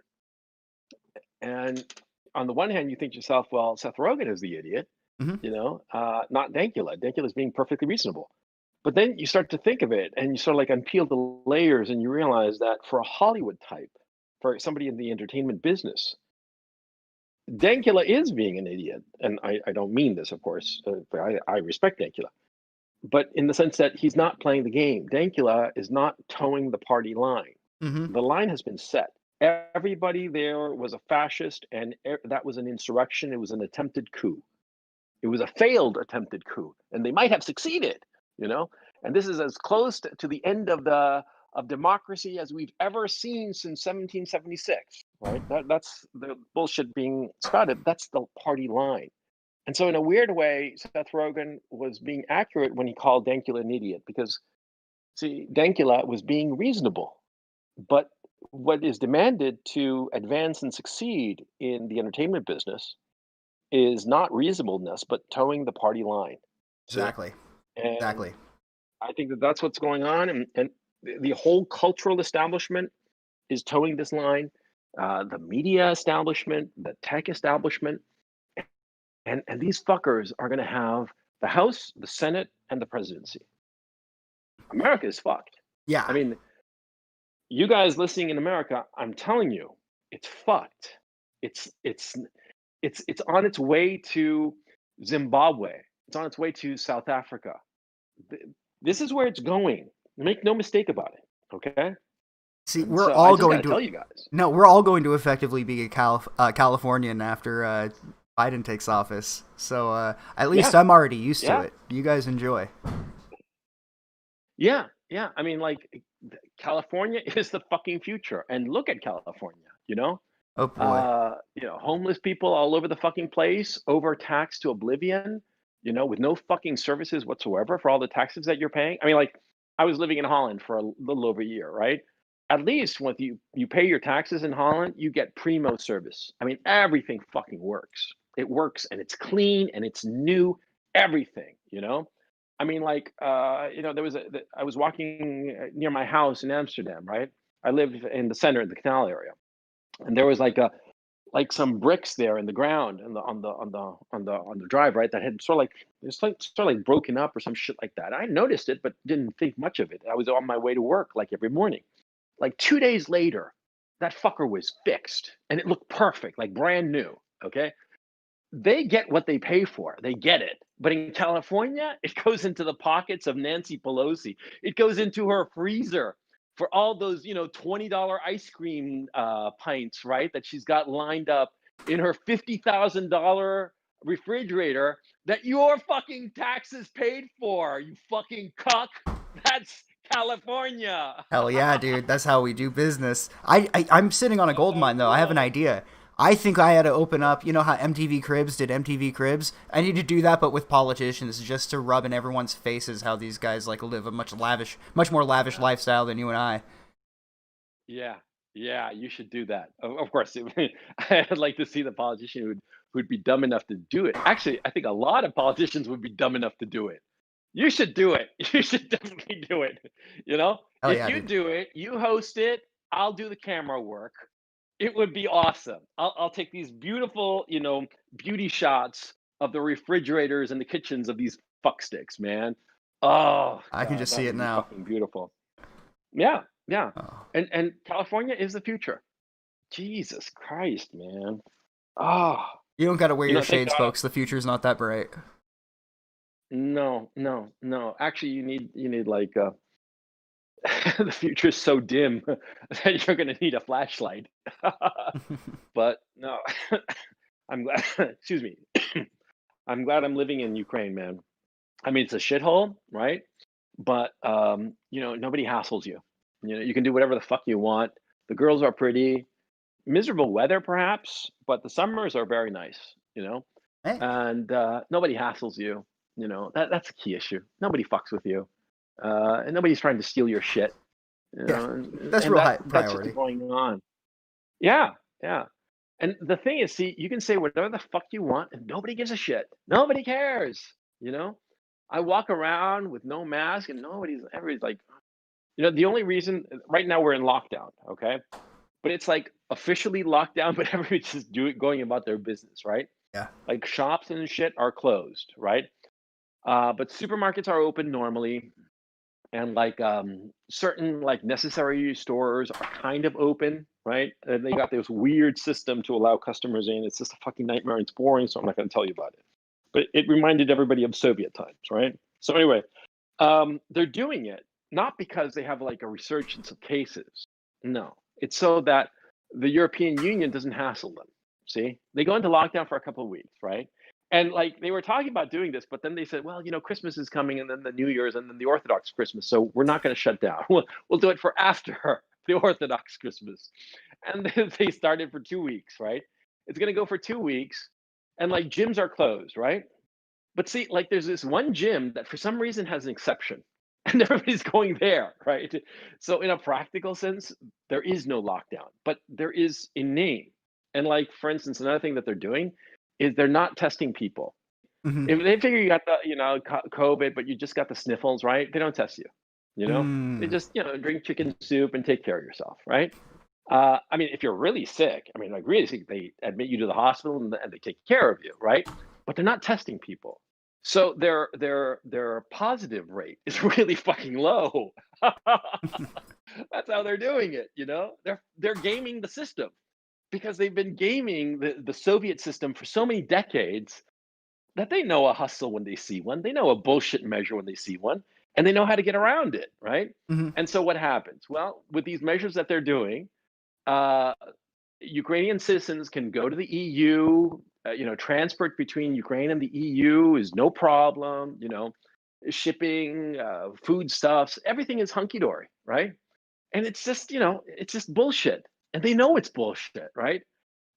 And on the one hand, you think to yourself, well, Seth Rogen is the idiot, not Dankula. Dankula is being perfectly reasonable. But then you start to think of it and you sort of like unpeel the layers and you realize that for a Hollywood type, for somebody in the entertainment business, Dankula is being an idiot, and I don't mean this, of course. I respect Dankula, but in the sense that he's not playing the game. Dankula is not towing the party line. Mm-hmm. The line has been set. Everybody there was a fascist, and that was an insurrection. It was an attempted coup. It was a failed attempted coup, and they might have succeeded, you know. And this is as close to the end of democracy as we've ever seen since 1776. Right? That's the bullshit being spouted. That's the party line. And so, in a weird way, Seth Rogen was being accurate when he called Dankula an idiot, because, see, Dankula was being reasonable. But what is demanded to advance and succeed in the entertainment business is not reasonableness, but towing the party line. Exactly. And Exactly. I think that that's what's going on, and the whole cultural establishment is towing this line. The media establishment, the tech establishment, and these fuckers are going to have the House, the Senate, and the presidency. America is fucked. Yeah. I mean, you guys listening in America, I'm telling you, it's fucked. It's on its way to Zimbabwe. It's on its way to South Africa. This is where it's going. Make no mistake about it. Okay. See, And we're so I all just going gotta to tell you guys. no, we're all going to effectively be a Californian after Biden takes office. So at least Yeah. I'm already used to Yeah. it. You guys enjoy. Yeah, yeah. I mean, like, California is the fucking future. And look at California. Oh boy. Homeless people all over the fucking place, overtaxed to oblivion. With no fucking services whatsoever for all the taxes that you're paying. I mean, like, I was living in Holland for a little over a year, right? At least when you pay your taxes in Holland, you get primo service. I mean, everything fucking works. It works, and it's clean, and it's new. Everything. I mean, like, I was walking near my house in Amsterdam, right? I live in the center of the canal area, and there was like some bricks there in the ground and on the drive, right? That had sort of like broken up or some shit like that. I noticed it, but didn't think much of it. I was on my way to work like every morning. Like 2 days later, that fucker was fixed and it looked perfect, like brand new. Okay. They get what they pay for. They get it. But in California, it goes into the pockets of Nancy Pelosi. It goes into her freezer for all those, $20 ice cream pints, right? That she's got lined up in her $50,000 refrigerator that your fucking taxes paid for, you fucking cuck. That's California. Hell yeah, dude. That's how we do business. I'm sitting on a gold mine though. I have an idea. I think I had to open up, you know how MTV Cribs did MTV Cribs? I need to do that, but with politicians, just to rub in everyone's faces how these guys like live a much more lavish lifestyle than you and I. Yeah, you should do that. Of course, I'd like to see the politician who'd be dumb enough to do it. Actually, I think a lot of politicians would be dumb enough to do it. You should do it. You should definitely do it. Hell If yeah, you dude. do it, you host it. I'll do the camera work. It would be awesome. I'll take these beautiful, beauty shots of the refrigerators and the kitchens of these fucksticks, man. Oh I can God, just that see would it be now. fucking beautiful. Yeah, yeah. Oh. And California is the future. Jesus Christ, man. Oh, You don't gotta wear your thank shades, God. folks. The future's not that bright. No. Actually, you need like the future is so dim that you're gonna need a flashlight. But no, I'm glad. Excuse me. I'm glad I'm living in Ukraine, man. I mean, it's a shithole, right? But nobody hassles you. You can do whatever the fuck you want. The girls are pretty. Miserable weather, perhaps, but the summers are very nice. Hey, And nobody hassles you. That's a key issue. Nobody fucks with you, and nobody's trying to steal your shit. yeah, And, that's and real high that's priority. what's going on. Yeah, yeah. And the thing is, see, you can say whatever the fuck you want, and nobody gives a shit. Nobody cares. I walk around with no mask, and everybody's like, the only reason right now we're in lockdown, okay? But it's like officially locked down, but everybody's just going about their business, right? Yeah. Like shops and shit are closed, right? But supermarkets are open normally. and like certain like necessary stores are kind of open, right? And they got this weird system to allow customers in. It's just a fucking nightmare. It's boring, so I'm not going to tell you about it. But it reminded everybody of Soviet times, right? So anyway, they're doing it not because they have like a resurgence of cases. No, it's so that the European Union doesn't hassle them. See, they go into lockdown for a couple of weeks, right? And like they were talking about doing this, but then they said, well, Christmas is coming, and then the New Year's, and then the Orthodox Christmas, so we're not going to shut down. We'll do it for after the Orthodox Christmas, and then they started for 2 weeks, right? It's going to go for 2 weeks, and like gyms are closed, right? But see, like there's this one gym that for some reason has an exception, and everybody's going there, right? So in a practical sense, there is no lockdown, but there is a name. And like for instance, another thing that they're doing is they're not testing people. Mhm. If they figure you got the COVID, but you just got the sniffles, right? They don't test you. They Mm. just drink chicken soup and take care of yourself, right? I mean, if you're really sick, I mean, like really sick, they admit you to the hospital and they take care of you, right? But they're not testing people, so their positive rate is really fucking low. That's how they're doing it. They're gaming the system because they've been gaming the Soviet system for so many decades that they know a hustle when they see one. They know a bullshit measure when they see one, and they know how to get around it, right? Mhm. And so what happens? Well, with these measures that they're doing, uh, Ukrainian citizens can go to the EU. Transport between Ukraine and the EU is no problem. Shipping, foodstuffs, everything is hunky dory, right? And it's just bullshit, and they know it's bullshit, right?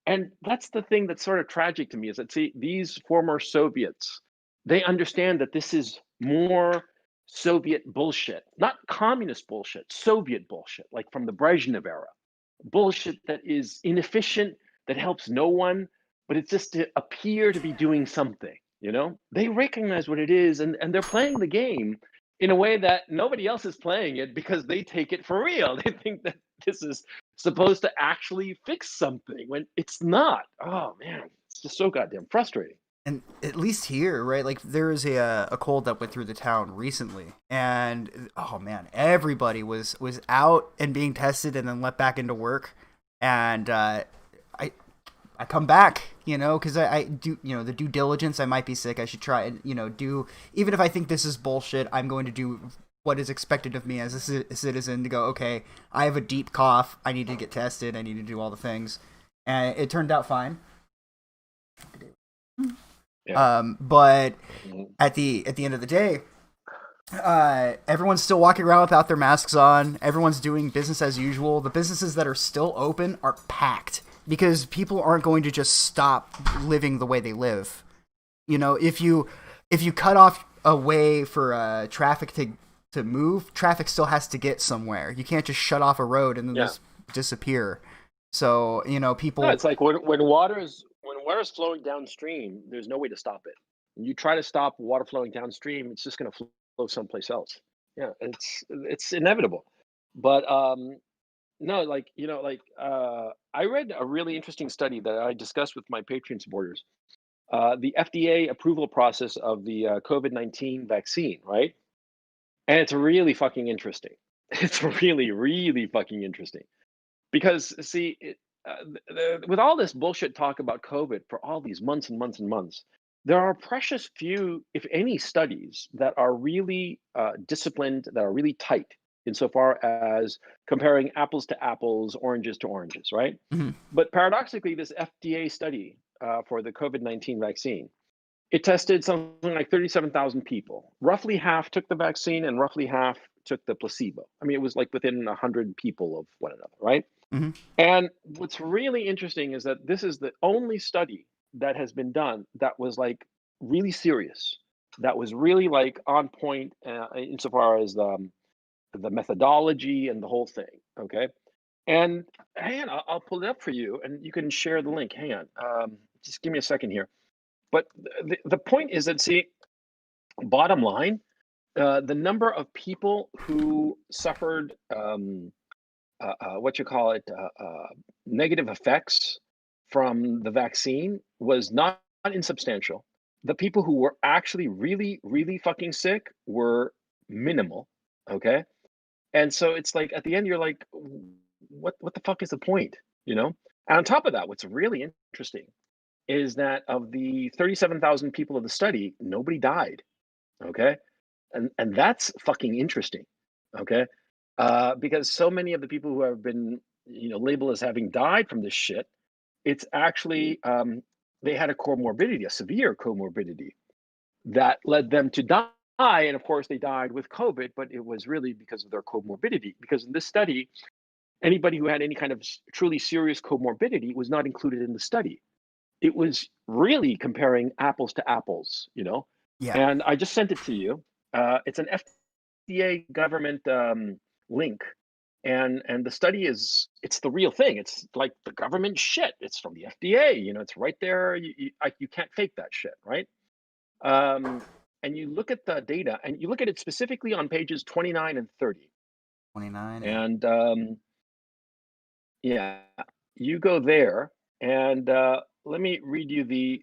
And that's the thing that's sort of tragic to me is that see these former Soviets, they understand that this is more Soviet bullshit, not communist bullshit, Soviet bullshit, like from the Brezhnev era bullshit that is inefficient, that helps no one, but it's just to appear to be doing something. They recognize what it is, and they're playing the game in a way that nobody else is playing it because they take it for real. They think that this is supposed to actually fix something when it's not. Oh man, it's just so goddamn frustrating. And at least here, right? Like there is a cold that went through the town recently, and oh man, everybody was out and being tested, and then let back into work. And I come back, because I do, the due diligence. I might be sick. I should try and do, even if I think this is bullshit. I'm going to do what is expected of me as a citizen to go. Okay, I have a deep cough. I need to get tested. I need to do all the things, and it turned out fine. Yeah. But at the end of the day, everyone's still walking around without their masks on. Everyone's doing business as usual. The businesses that are still open are packed because people aren't going to just stop living the way they live. If you cut off a way for traffic to move, traffic still has to get somewhere. You can't just shut off a road and then just disappear. So people. No, it's like when water's flowing downstream, there's no way to stop it. When you try to stop water flowing downstream, it's just going to flow someplace else. Yeah, it's inevitable. But no, I read a really interesting study that I discussed with my Patreon supporters. The FDA approval process of the COVID-19 vaccine, right? And it's really fucking interesting. It's really, really fucking interesting. Because see, with all this bullshit talk about COVID for all these months and months and months, there are precious few, if any, studies that are really disciplined, that are really tight insofar as comparing apples to apples, oranges to oranges, right? Mm-hmm. But paradoxically, this FDA study for the COVID-19 vaccine, it tested something like 37,000 people. Roughly half took the vaccine and roughly half took the placebo. I mean, it was like within 100 people of one another, right? Mm-hmm. And what's really interesting is that this is the only study that has been done that was like really serious, that was really like on point insofar as the methodology and the whole thing. Okay. And hang on, I'll pull it up for you and you can share the link. Hang on. Just give me a second here. But the point is that, see, bottom line, the number of people who suffered negative effects from the vaccine was not insubstantial. The people who were actually really, really fucking sick were minimal. Okay, and so it's like at the end you're like, what the fuck is the point? You know. And on top of that, what's really interesting is that of the 37,000 people of the study, nobody died. Okay, and that's fucking interesting. Okay, because so many of the people who have been labeled as having died from this shit, it's actually they had a comorbidity, a severe comorbidity that led them to die. And of course, they died with COVID, but it was really because of their comorbidity. Because in this study, anybody who had any kind of truly serious comorbidity was not included in the study. It was really comparing apples to apples, Yeah. And I just sent it to you. It's an FDA government link, and the study it's the real thing. It's like the government shit. It's from the FDA. It's right there. You can't fake that shit, right? And you look at the data, and you look at it specifically on pages 29 and 30. 29. And yeah, you go there, and let me read you the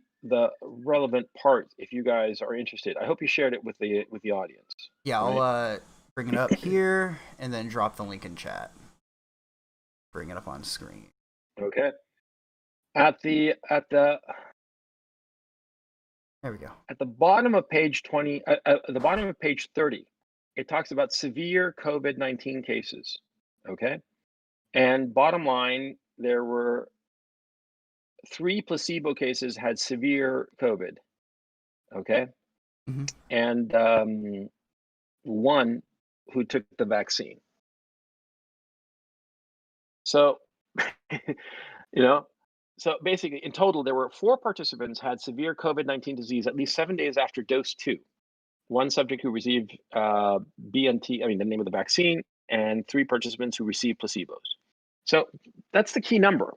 relevant part if you guys are interested. I hope you shared it with the audience. Yeah, right? I'll bring it up here and then drop the link in chat. Bring it up on screen. Okay. At the There we go. At the bottom of page 20, at the bottom of page 30, it talks about severe COVID-19 cases. Okay. And bottom line, there were 3 placebo cases had severe COVID. Okay. Mhm. And 1 who took the vaccine. So, so basically, in total, there were 4 participants had severe COVID-19 disease at least 7 days after dose 2. 1 subject who received BNT, the name of the vaccine, and 3 participants who received placebos. So that's the key number.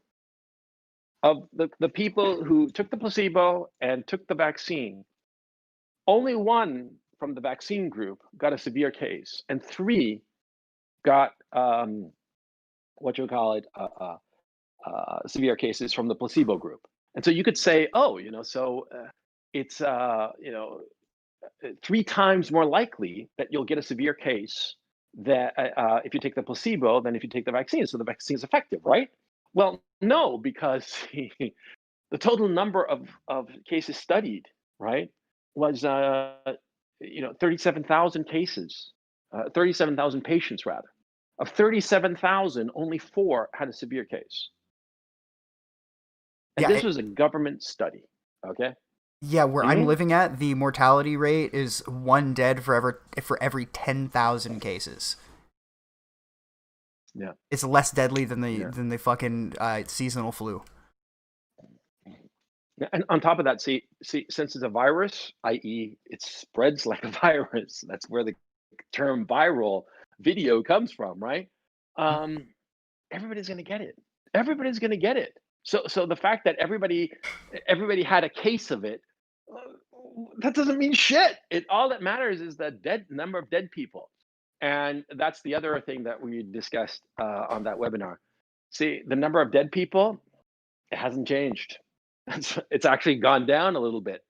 Of the people who took the placebo and took the vaccine, only 1 from the vaccine group got a severe case, and 3 got severe cases from the placebo group. And so you could say, it's 3 times more likely that you'll get a severe case that if you take the placebo than if you take the vaccine. So the vaccine is effective, right? Well, no, because the total number of cases studied, right, was 37,000 cases, 37,000 patients rather. Of 37,000, only 4 had a severe case. And this was a government study, okay? Yeah, where I'm living at, the mortality rate is 1 dead for every 10,000 cases. Yeah, it's less deadly than the fucking seasonal flu. And on top of that, see, since it's a virus, i.e., it spreads like a virus. That's where the term viral video comes from, right? Everybody's going to get it. Everybody's going to get it. So the fact that everybody had a case of it, that doesn't mean shit. All that matters is the number of dead people. And that's the other thing that we discussed on that webinar. See, the number of dead people, it hasn't changed. It's actually gone down a little bit,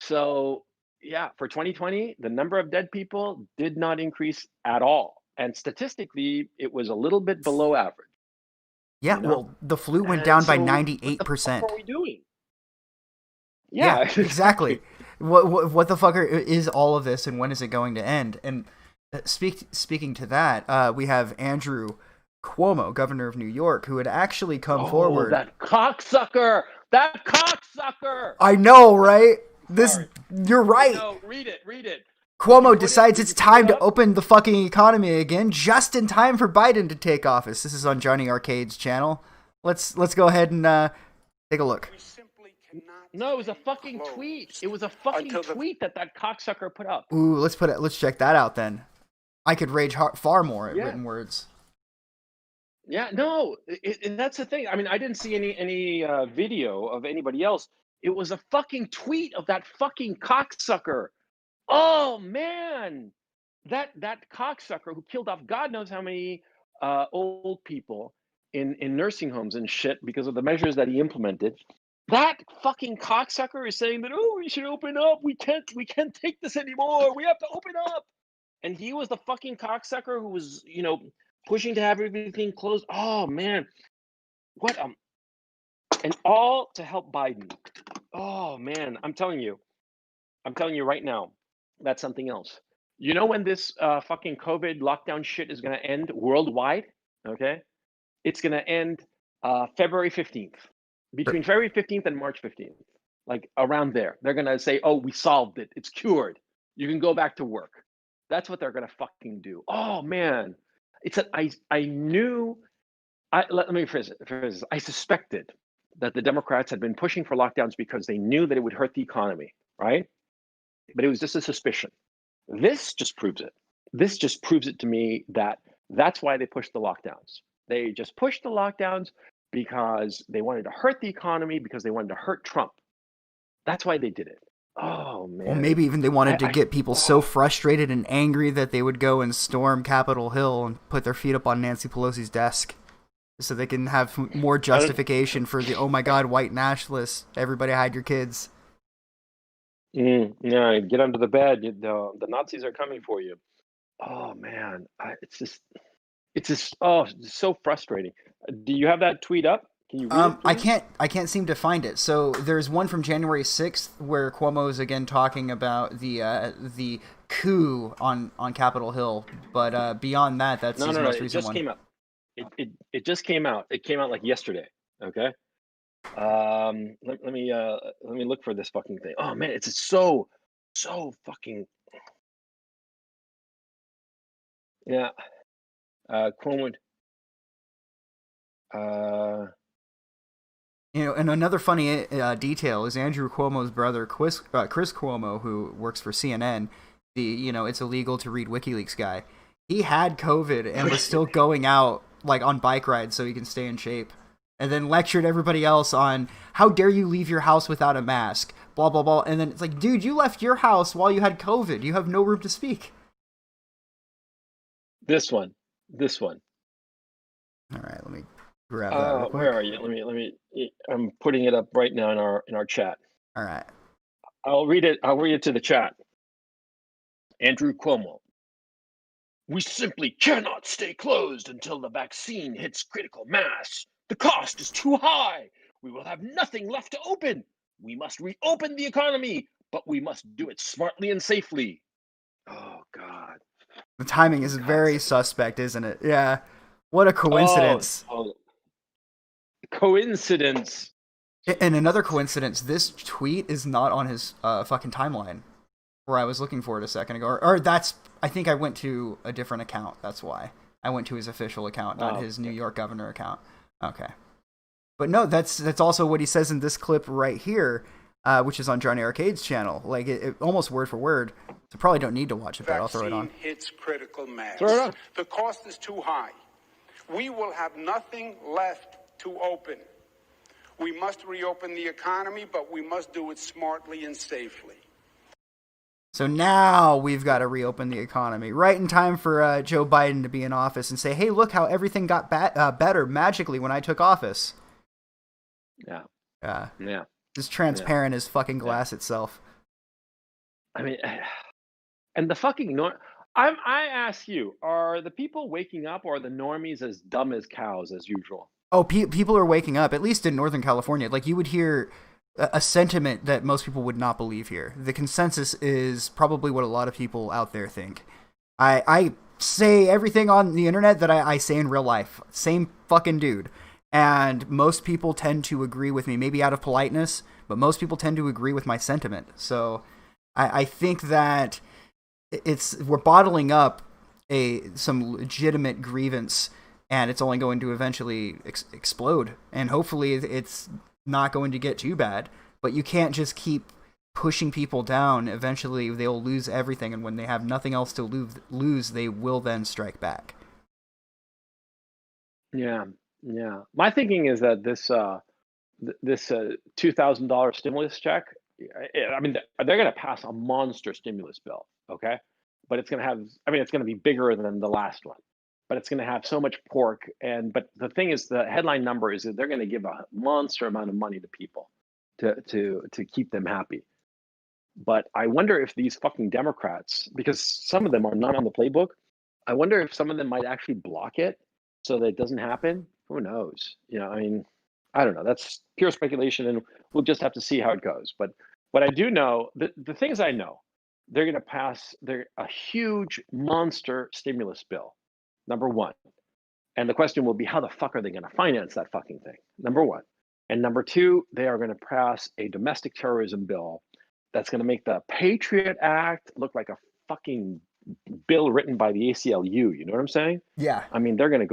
So yeah, for 2020, the number of dead people did not increase at all. And statistically, it was a little bit below average. Yeah, well, the flu went down by 98%. What the fuck are we doing? Yeah, exactly. What the fuck is all of this, and when is it going to end? And speaking to that, we have Andrew Cuomo, governor of New York, who had actually come forward. That cocksucker! That cocksucker! I know, right? You're right. No, read it. Cuomo decides it's time to open the fucking economy again, just in time for Biden to take office. This is on Johnny Arcade's channel. Let's go ahead and take a look. No, it was a fucking tweet. It was a fucking tweet that cocksucker put up. Ooh, let's check that out then. I could rage far more at written words. Yeah, no, and that's the thing. I didn't see any video of anybody else. It was a fucking tweet of that fucking cocksucker. Oh man, that cocksucker who killed off God knows how many old people in nursing homes and shit because of the measures that he implemented. That fucking cocksucker is saying that we should open up. We can't take this anymore. We have to open up. and he was the fucking cocksucker who was, pushing to have everything closed. Oh man, what and all to help Biden. Oh man, I'm telling you right now, that's something else. You know when this fucking COVID lockdown shit is gonna end worldwide? Okay, it's gonna end February 15th, between February 15th and March 15th, like around there. They're gonna say, "Oh, we solved it. It's cured. You can go back to work." That's what they're gonna fucking do. Oh man, I knew. Let me phrase it. I suspected that the Democrats had been pushing for lockdowns because they knew that it would hurt the economy, right? But it was just a suspicion. This just proves it. This just proves it to me that that's why they pushed the lockdowns. They just pushed the lockdowns because they wanted to hurt the economy, because they wanted to hurt Trump. That's why they did it. Oh man. Or maybe even they wanted to get people so frustrated and angry that they would go and storm Capitol Hill and put their feet up on Nancy Pelosi's desk, so they can have more justification for the, oh my god, white nationalists, everybody hide your kids. Yeah, get under the bed. The Nazis are coming for you. Oh man, it's just it's so frustrating. Do you have that tweet up? Can you read it, I can't seem to find it. So there's one from January 6th where Cuomo is again talking about the coup on Capitol Hill, but beyond that, that's his most recent one. Came out. It just came out. It came out like yesterday. Okay. Let me look for this fucking thing. Oh man, it's so fucking. Yeah. Cuomo. And another funny detail is Andrew Cuomo's brother, Chris Cuomo, who works for CNN. It's illegal to read WikiLeaks guy. He had COVID and was still going out like on bike rides so he can stay in shape. And then lectured everybody else on how dare you leave your house without a mask, blah blah blah. And then it's like, dude, you left your house while you had COVID. You have no room to speak. This one. All right, let me grab that. Real quick. Where are you? Let me. I'm putting it up right now in our chat. All right. I'll read it to the chat. Andrew Cuomo. We simply cannot stay closed until the vaccine hits critical mass. The cost is too high. We will have nothing left to open. We must reopen the economy, but we must do it smartly and safely. Oh, God. The timing is very suspect, isn't it? Yeah. What a coincidence. Coincidence. And another coincidence, this tweet is not on his fucking timeline, where I was looking for it a second ago. Or that's, I think I went to a different account. That's why. I went to his official account, not his New York governor account. Okay. But no, that's also what he says in this clip right here, which is on Johnny Arcade's channel. Like, it almost word for word. So probably don't need to watch it, but I'll throw it on. Hits critical mass. Throw it on. The cost is too high. We will have nothing left to open. We must reopen the economy, but we must do it smartly and safely. So now we've got to reopen the economy, right in time for Joe Biden to be in office and say, hey, look how everything got better magically when I took office. Yeah. Yeah. As transparent as fucking glass itself. I mean, and the fucking I ask you, are the people waking up, or are the normies as dumb as cows as usual? Oh, people are waking up, at least in Northern California. Like, you would hear a sentiment that most people would not believe here. The consensus is probably what a lot of people out there think. I say everything on the internet that I say in real life. Same fucking dude. And most people tend to agree with me, maybe out of politeness, but most people tend to agree with my sentiment. So I think that we're bottling up some legitimate grievance, and it's only going to eventually explode. And hopefully it's not going to get too bad. But you can't just keep pushing people down. Eventually they'll lose everything, and when they have nothing else to lose, they will then strike back. Yeah. My thinking is that this $2,000 stimulus check, I mean, they're going to pass a monster stimulus bill, okay? But it's going to be bigger than the last one. But it's going to have so much pork. But the thing is, the headline number is that they're going to give a monster amount of money to people to keep them happy. But I wonder if these fucking Democrats, because some of them are not on the playbook, I wonder if some of them might actually block it so that it doesn't happen. Who knows? I mean, I don't know. That's pure speculation, and we'll just have to see how it goes. But what I do know, the things I know, they're going to pass a huge monster stimulus bill, number one. And the question will be, how the fuck are they going to finance that fucking thing? Number one. And number two, they are going to pass a domestic terrorism bill that's going to make the Patriot Act look like a fucking bill written by the ACLU. You know what I'm saying? Yeah. I mean, they're going to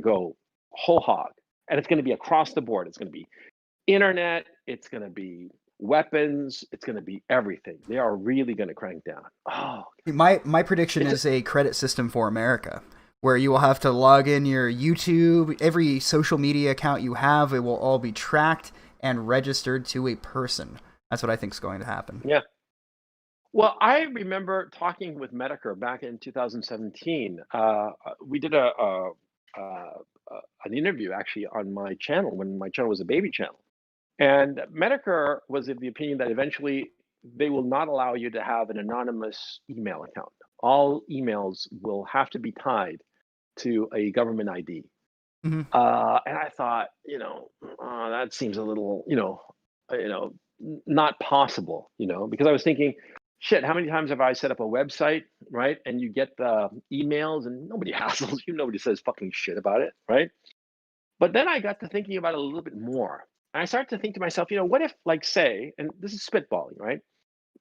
go whole hog, and it's going to be across the board. It's going to be internet. It's going to be weapons. It's going to be everything. They are really going to crank down. Oh, My prediction is a credit system for America, where you will have to log in your YouTube, every social media account you have. It will all be tracked and registered to a person. That's what I think is going to happen. Yeah. Well, I remember talking with Medicare back in 2017. We did an interview actually on my channel when my channel was a baby channel. And Medicare was of the opinion that eventually they will not allow you to have an anonymous email account. All emails will have to be tied to a government ID. Mm-hmm. And I thought, that seems a little, not possible, because I was thinking, shit, how many times have I set up a website, right? And you get the emails and nobody hassles you, nobody says fucking shit about it, right? But then I got to thinking about it a little bit more. And I started to think to myself, what if, like, say, and this is spitballing, right?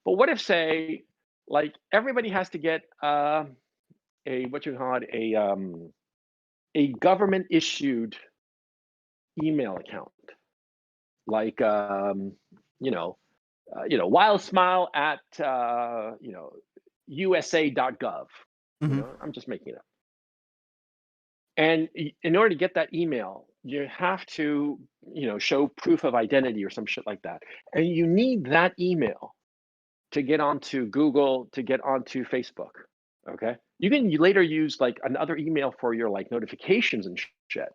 But what if, say, like, everybody has to get a government issued email account, like wildsmile at USA.gov. Mm-hmm. I'm just making it up. And in order to get that email, you have to show proof of identity or some shit like that, and you need that email to get onto Google, to get onto Facebook. Okay, you can later use like another email for your like notifications and shit,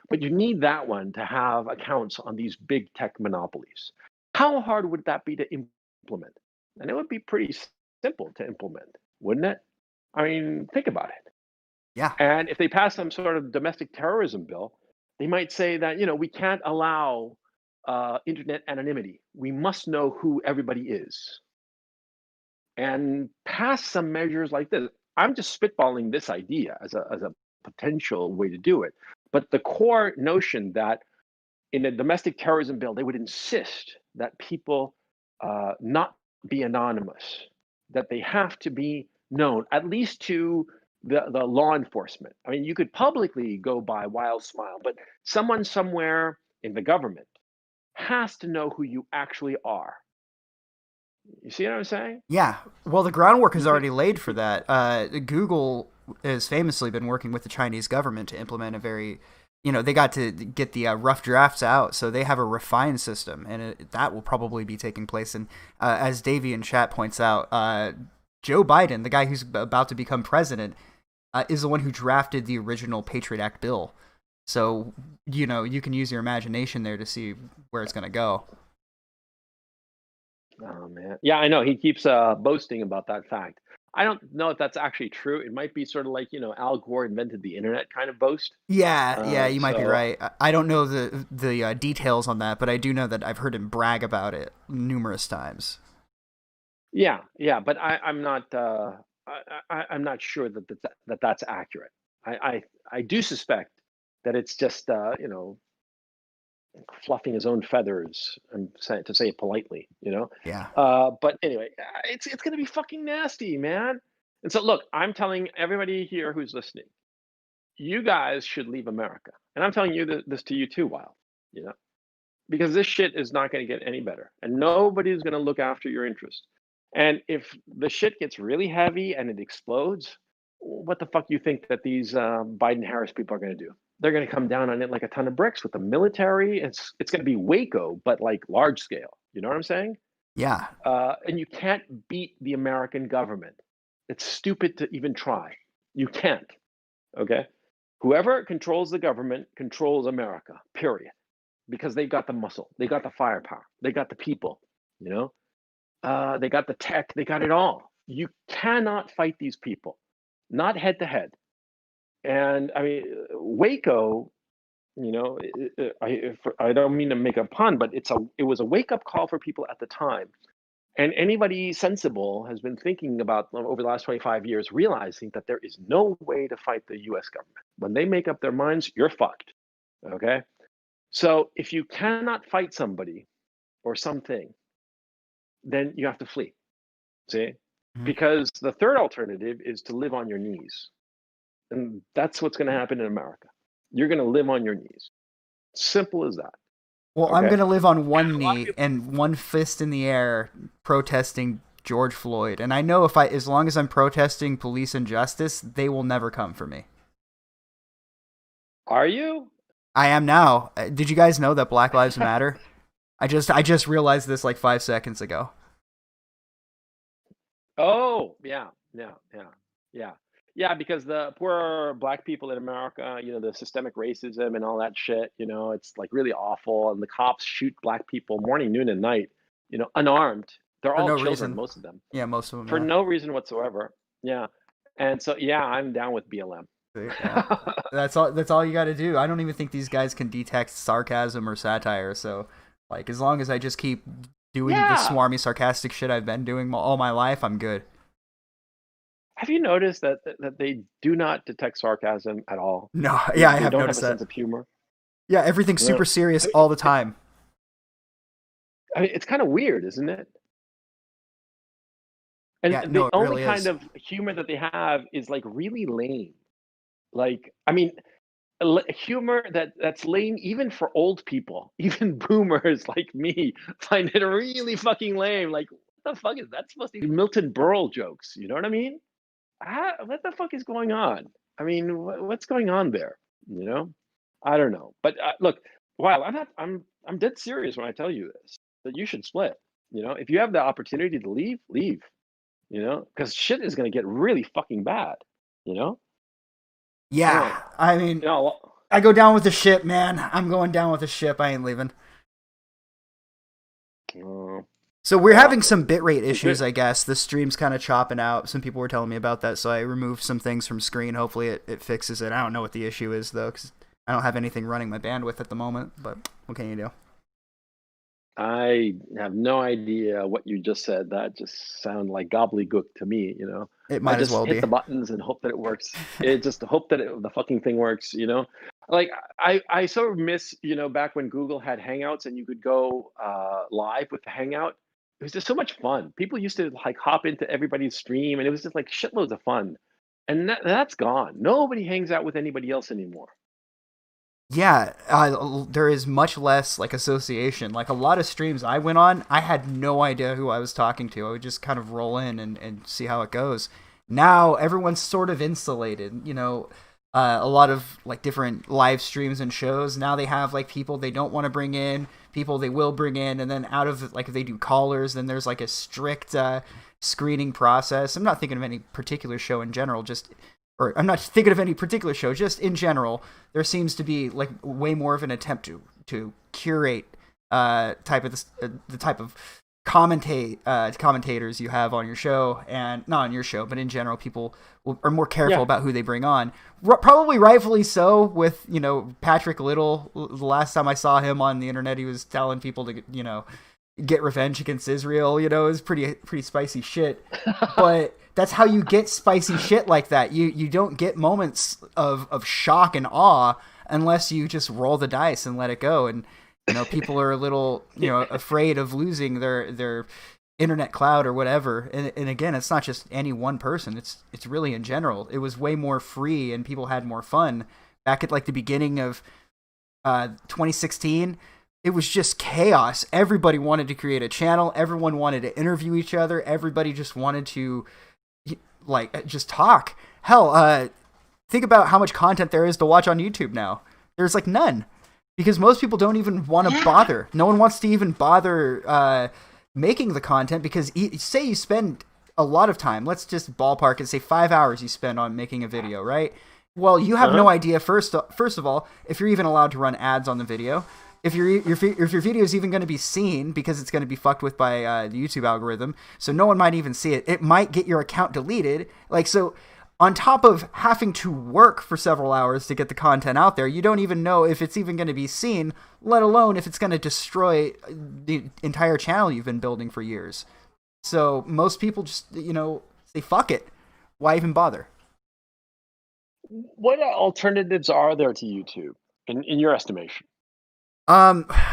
but you need that one to have accounts on these big tech monopolies. How hard would that be to implement? And it would be pretty simple to implement, wouldn't it? I mean, think about it. Yeah. And if they pass some sort of domestic terrorism bill, they might say that, we can't allow internet anonymity. We must know who everybody is. And pass some measures like this. I'm just spitballing this idea as a potential way to do it. But the core notion that in a domestic terrorism bill, they would insist that people not be anonymous, that they have to be known, at least to the law enforcement. I mean, you could publicly go by WildSmile, but someone somewhere in the government has to know who you actually are. You see what I'm saying? Yeah. Well, the groundwork is already laid for that. Google has famously been working with the Chinese government to implement a very, they got to get the rough drafts out, so they have a refined system, and that will probably be taking place. And as Davey in chat points out, Joe Biden, the guy who's about to become president, is the one who drafted the original Patriot Act bill. So, you can use your imagination there to see where it's going to go. Oh, man. Yeah, I know. He keeps boasting about that fact. I don't know if that's actually true. It might be sort of like, Al Gore invented the internet kind of boast. Yeah, you might be right. I don't know the details on that, but I do know that I've heard him brag about it numerous times. Yeah, but I'm not sure that that's accurate. I do suspect that it's just fluffing his own feathers, and to say it politely, Yeah. But anyway, it's gonna be fucking nasty, man. And so look, I'm telling everybody here who's listening, you guys should leave America, and I'm telling you this to you too, Wild, because this shit is not going to get any better, and nobody's going to look after your interests. And if the shit gets really heavy and it explodes, what the fuck you think that these Biden-Harris people are going to do? They're going to come down on it like a ton of bricks with the military. It's going to be Waco, but like large scale. You know what I'm saying? Yeah. And you can't beat the American government. It's stupid to even try. You can't. Okay? Whoever controls the government controls America, period. Because they've got the muscle. They got the firepower. They got the people, They got the tech. They got it all. You cannot fight these people, not head to head. And I mean, Waco, I don't mean to make a pun, but it was a wake up call for people at the time. And anybody sensible has been thinking about over the last 25 years, realizing that there is no way to fight the US government. When they make up their minds, you're fucked. Okay. So if you cannot fight somebody or something, then you have to flee. See? Because the third alternative is to live on your knees. And that's what's going to happen in America. You're going to live on your knees. Simple as that. Well, Okay. I'm going to live on one knee and one fist in the air protesting George Floyd. And I know as long as I'm protesting police injustice, they will never come for me. Are you? I am now. Did you guys know that Black Lives Matter? I just realized this like 5 seconds ago. Oh, yeah. Yeah, because the poor black people in America, the systemic racism and all that shit, it's like really awful. And the cops shoot black people morning, noon, and night, unarmed. They're For all no children, reason. most of them. Yeah, most of them. For yeah. no reason whatsoever. Yeah. And so, yeah, I'm down with BLM. Yeah. That's all you got to do. I don't even think these guys can detect sarcasm or satire. So, like, as long as I just keep doing the swarmy, sarcastic shit I've been doing all my life, I'm good. Have you noticed that they do not detect sarcasm at all? No, yeah, I They have don't noticed have a that. sense of humor. Yeah, everything's super serious all the time. I mean, it's kind of weird, isn't it? And Yeah, the no, it only really kind is. of humor that they have is like really lame. Like, I mean, humor that's lame even for old people, even boomers like me find it really fucking lame. Like, what the fuck is that supposed to be? Milton Berle jokes, you know what I mean? What the fuck is going on? I mean, what's going on there? I don't know. But look, while I'm dead serious when I tell you this, that you should split. If you have the opportunity to leave, leave. Because shit is going to get really fucking bad. Yeah, I mean, Well, I go down with the ship, man. I'm going down with the ship. I ain't leaving. So we're having some bitrate issues, I guess. The stream's kind of chopping out. Some people were telling me about that, so I removed some things from screen. Hopefully it fixes it. I don't know what the issue is, though, because I don't have anything running my bandwidth at the moment, but what can you do? I have no idea what you just said. That just sounded like gobbledygook to me, It might I as just well hit be. the buttons and hope that it works. It just hope that the fucking thing works, Like I sort of miss, back when Google had Hangouts and you could go live with the Hangout. It was just so much fun. People used to like hop into everybody's stream, and it was just like shitloads of fun. And that's gone. Nobody hangs out with anybody else anymore. Yeah, there is much less like association. Like a lot of streams I went on, I had no idea who I was talking to. I would just kind of roll in and see how it goes. Now everyone's sort of insulated. A lot of like different live streams and shows. Now they have like people they don't want to bring in, people they will bring in, and then out of like if they do callers, then there's like a strict screening process. I'm not thinking of any particular show in general, or I'm not thinking of any particular show, just in general, there seems to be like way more of an attempt to curate the type of commentators you have on your show, and not on your show, but in general, people are more careful about who they bring on. Probably rightfully so. With Patrick Little, the last time I saw him on the internet, he was telling people to get revenge against Israel. It was pretty spicy shit, but that's how you get spicy shit like that. You don't get moments of shock and awe unless you just roll the dice and let it go. And people are a little afraid of losing their internet cloud or whatever. And again, it's not just any one person. It's really in general. It was way more free and people had more fun back at like the beginning of 2016. It was just chaos. Everybody wanted to create a channel. Everyone wanted to interview each other. Everybody just wanted to like just talk. Hell, think about how much content there is to watch on YouTube now. There's like none, because most people don't even want to bother. No one wants to even bother making the content, because say you spend a lot of time, let's just ballpark and say 5 hours you spend on making a video, right? Well, you have no idea, first of all, if you're even allowed to run ads on the video. if your video is even going to be seen, because it's going to be fucked with by the YouTube algorithm, so no one might even see it. It might get your account deleted. Like, so on top of having to work for several hours to get the content out there, you don't even know if it's even going to be seen, let alone if it's going to destroy the entire channel you've been building for years. So most people just, say, fuck it. Why even bother? What alternatives are there to YouTube, in your estimation?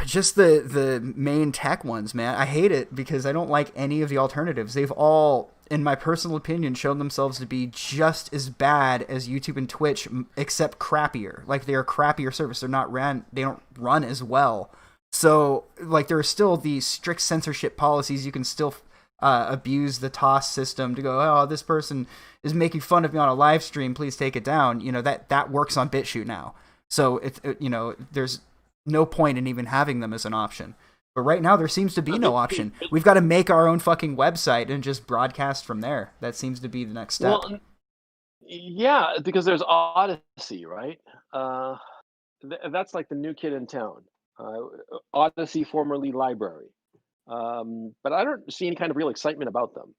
Just the main tech ones, man. I hate it because I don't like any of the alternatives. They've all, in my personal opinion, shown themselves to be just as bad as YouTube and Twitch, except crappier. Like, they're a crappier service. They don't run as well. So, like, there are still these strict censorship policies. You can still abuse the TOS system to go, oh, this person is making fun of me on a live stream, please take it down. That works on BitChute now. So there's no point in even having them as an option. But right now there seems to be no option. We've got to make our own fucking website and just broadcast from there. That seems to be the next step. Well, yeah, because there's Odyssey, right? That's like the new kid in town. Odyssey, formerly Library. But I don't see any kind of real excitement about them.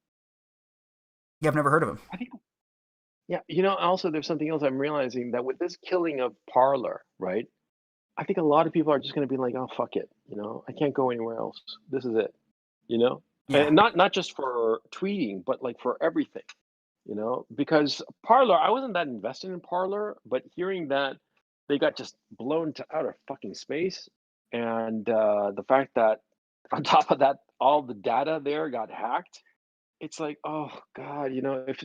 Yeah, I've never heard of them. I think, yeah, also there's something else I'm realizing, that with this killing of Parler, right? I think a lot of people are just going to be like, oh, fuck it. I can't go anywhere else. This is it, Yeah. And not just for tweeting, but like for everything, because Parler, I wasn't that invested in Parler, but hearing that they got just blown to outer fucking space, and the fact that on top of that, all the data there got hacked, it's like, oh God,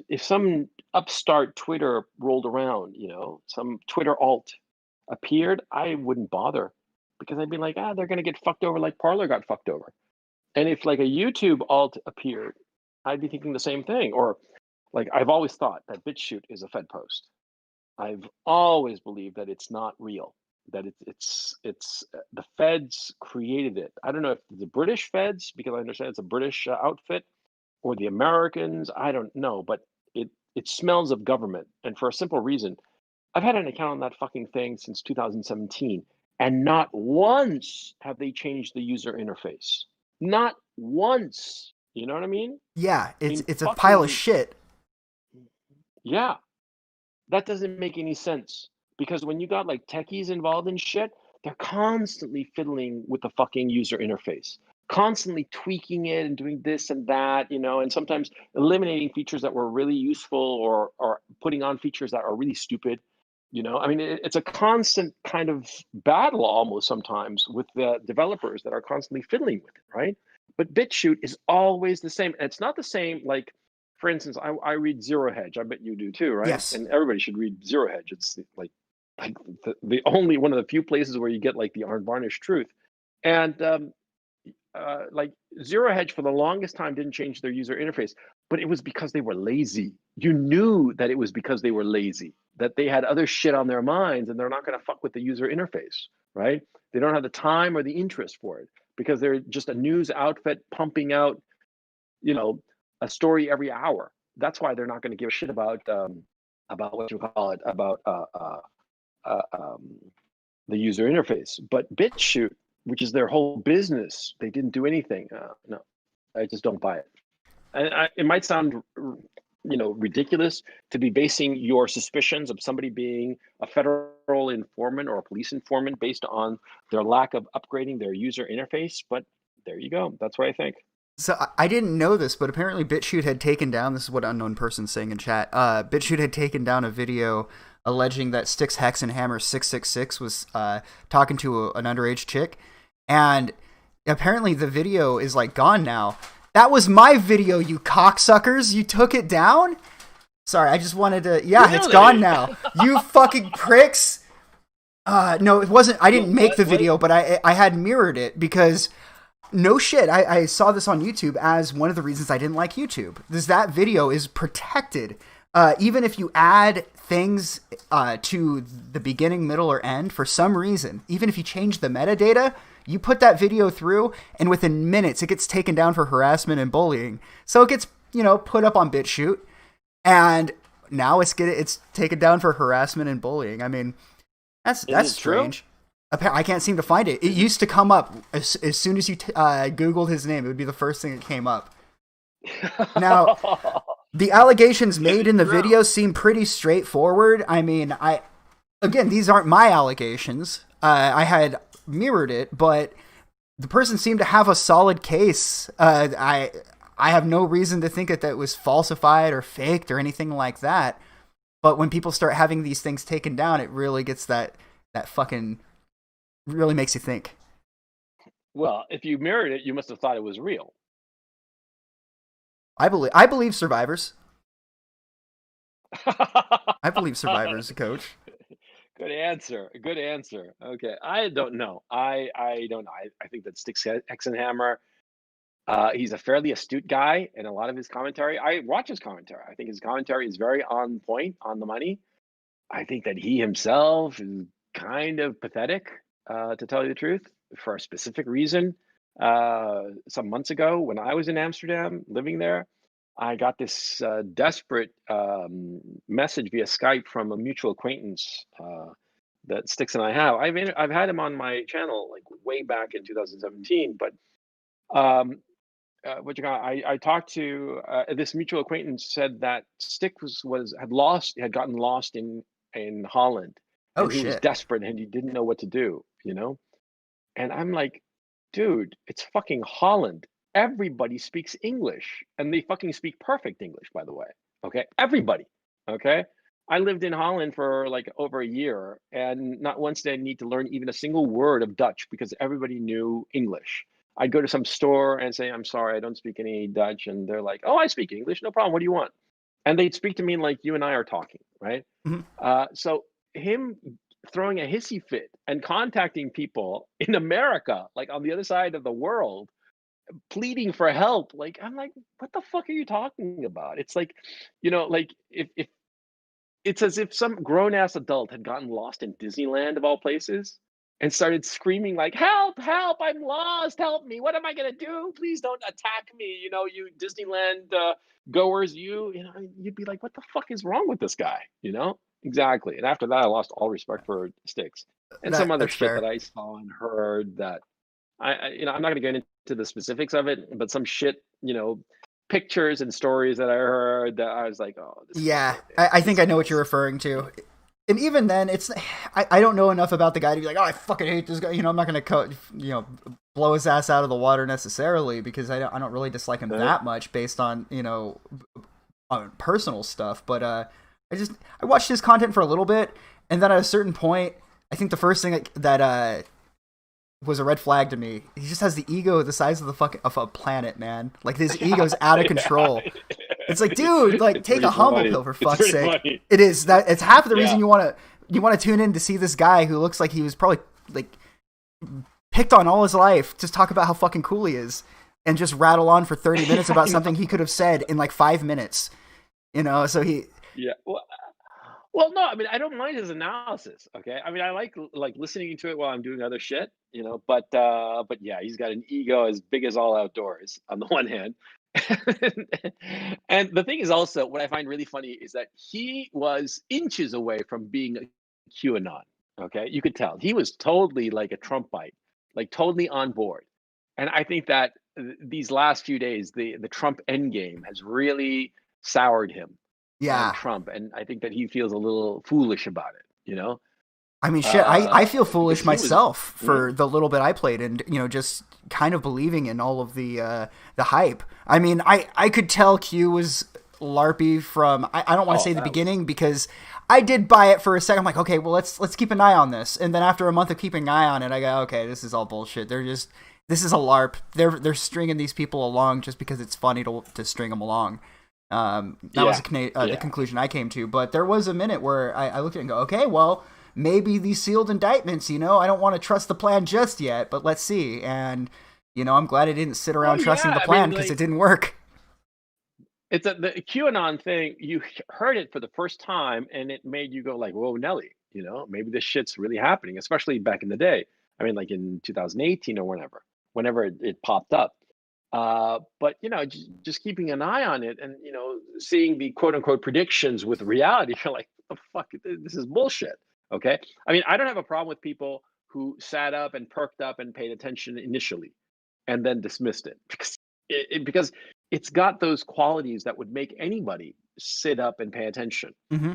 if some upstart Twitter rolled around, some Twitter alt appeared, I wouldn't bother, because I'd be like, they're going to get fucked over like Parler got fucked over. And if like a YouTube alt appeared, I'd be thinking the same thing. Or like, I've always thought that BitChute is a Fed post. I've always believed that it's not real, that it's the Feds created it. I don't know if the British Feds, because I understand it's a British outfit, or the Americans, I don't know, but it smells of government. And for a simple reason, I've had an account on that fucking thing since 2017, and not once have they changed the user interface. Not once. You know what I mean? Yeah, it's a pile of shit. Yeah. That doesn't make any sense, because when you got like techies involved in shit, they're constantly fiddling with the fucking user interface, constantly tweaking it and doing this and that, and sometimes eliminating features that were really useful, or putting on features that are really stupid. I mean, it's a constant kind of battle almost sometimes with the developers that are constantly fiddling with it, right? But BitChute is always the same. And it's not the same, like, for instance, I read Zero Hedge. I bet you do too, right? Yes. And everybody should read Zero Hedge. It's like the only one of the few places where you get like the unvarnished truth. And like Zero Hedge for the longest time didn't change their user interface, but it was because they were lazy. You knew that it was because they were lazy, that they had other shit on their minds, and they're not going to fuck with the user interface, right? They don't have the time or the interest for it, because they're just a news outfit pumping out, a story every hour. That's why they're not going to give a shit about what you call it, about the user interface. But BitChute, which is their whole business, they didn't do anything. No, I just don't buy it. And it might sound, ridiculous to be basing your suspicions of somebody being a federal informant or a police informant based on their lack of upgrading their user interface. But there you go. That's what I think. So I didn't know this, but apparently BitChute had taken down, this is what Unknown Person's saying in chat, BitChute had taken down a video alleging that Styx Hex and Hammer 666 was talking to an underage chick, and apparently the video is like gone now. That was my video, you cocksuckers. You took it down? Sorry, I just wanted to... Yeah, really? It's gone now. You fucking pricks. No, it wasn't... I didn't make the video, but I had mirrored it because... No shit, I saw this on YouTube as one of the reasons I didn't like YouTube. That video is protected. Even if you add things to the beginning, middle, or end, for some reason, even if you change the metadata, you put that video through, and within minutes, it gets taken down for harassment and bullying. So it gets, put up on BitChute, and now it's taken down for harassment and bullying. I mean, that's strange. True? I can't seem to find it. It used to come up as soon as you Googled his name. It would be the first thing that came up. Now, the allegations made in the video seem pretty straightforward. I mean, again, these aren't my allegations. I had mirrored it, but the person seemed to have a solid case. I have no reason to think that was falsified or faked or anything like that. But when people start having these things taken down, it really gets that fucking really makes you think. Well, if you mirrored it, you must have thought it was real. I believe survivors. I believe survivors, Coach. Good answer. Good answer. Okay, I don't know. I don't know. I think that Styx Hexenhammer, he's a fairly astute guy, and a lot of his commentary. I watch his commentary. I think his commentary is very on point, on the money. I think that he himself is kind of pathetic, to tell you the truth, for a specific reason. Some months ago, when I was in Amsterdam living there, I got this desperate message via Skype from a mutual acquaintance that Styx and I have. I've had him on my channel like way back in 2017, but I talked to this mutual acquaintance said that Styx had gotten lost in Holland. Oh, and he was shit. desperate and he didn't know what to do, And I'm like, dude, it's fucking Holland. Everybody speaks English, and they fucking speak perfect English, by the way. Okay, everybody. Okay, I lived in Holland for like over a year, and not once did I need to learn even a single word of Dutch because everybody knew English. I'd go to some store and say, "I'm sorry, I don't speak any Dutch," and they're like, "Oh, I speak English, no problem. What do you want?" And they'd speak to me like you and I are talking, right? Mhm. So him throwing a hissy fit and contacting people in America, like on the other side of the world, pleading for help. Like, I'm like, what the fuck are you talking about? It's like, like if it's as if some grown ass adult had gotten lost in Disneyland of all places and started screaming like, help, help, I'm lost, help me. What am I gonna do? Please don't attack me. You Disneyland goers, you'd be like, what the fuck is wrong with this guy? Exactly. And after that, I lost all respect for Styx and some other That's shit fair. that I saw and heard that I'm not going to get into the specifics of it, but some shit, pictures and stories that I heard that I was like, oh, this Yeah, is so I think I know what you're referring to. And even then, I don't know enough about the guy to be like, oh, I fucking hate this guy. I'm not gonna blow his ass out of the water necessarily because I don't really dislike him that much based on on personal stuff. But I watched his content for a little bit, and then at a certain point, I think the first thing that was a red flag to me. He just has the ego the size of of a planet, man. Like his ego's out of control. It's like, dude, like take a humble pill for fuck's sake. Funny. It is that it's half of the reason you want to tune in to see this guy who looks like he was probably like picked on all his life. Just talk about how fucking cool he is and just rattle on for 30 minutes about something he could have said in like 5 minutes. So he Yeah. Well, no, I mean, I don't mind his analysis. Okay, I mean, I like listening to it while I'm doing other shit, But yeah, he's got an ego as big as all outdoors on the one hand, and the thing is also what I find really funny is that he was inches away from being a QAnon. Okay, you could tell he was totally like a Trumpite, like totally on board, and I think that these last few days, the Trump endgame has really soured him on yeah. Trump, and I think that he feels a little foolish about it. I mean, shit. I feel Because foolish he was, myself for the little bit I played, and just kind of believing in all of the hype. I mean, I could tell Q was LARPy from I don't want to say the beginning because I did buy it for a second. I'm like, okay, well let's keep an eye on this, and then after a month of keeping an eye on it, I go, okay, this is all bullshit. This is a LARP. They're stringing these people along just because it's funny to string them along. That was the conclusion I came to. But there was a minute where I looked at it and go, okay, well, maybe these sealed indictments, I don't want to trust the plan just yet, but let's see. And, I'm glad I didn't sit around trusting the plan because it didn't work. It's the QAnon thing. You heard it for the first time and it made you go like, whoa, Nelly, maybe this shit's really happening, especially back in the day. I mean, like in 2018 or whenever it popped up. But just keeping an eye on it and seeing the quote unquote predictions with reality, you're like, what the fuck, this is bullshit. Okay, I mean, I don't have a problem with people who sat up and perked up and paid attention initially, and then dismissed it because it's got those qualities that would make anybody sit up and pay attention. Hmm.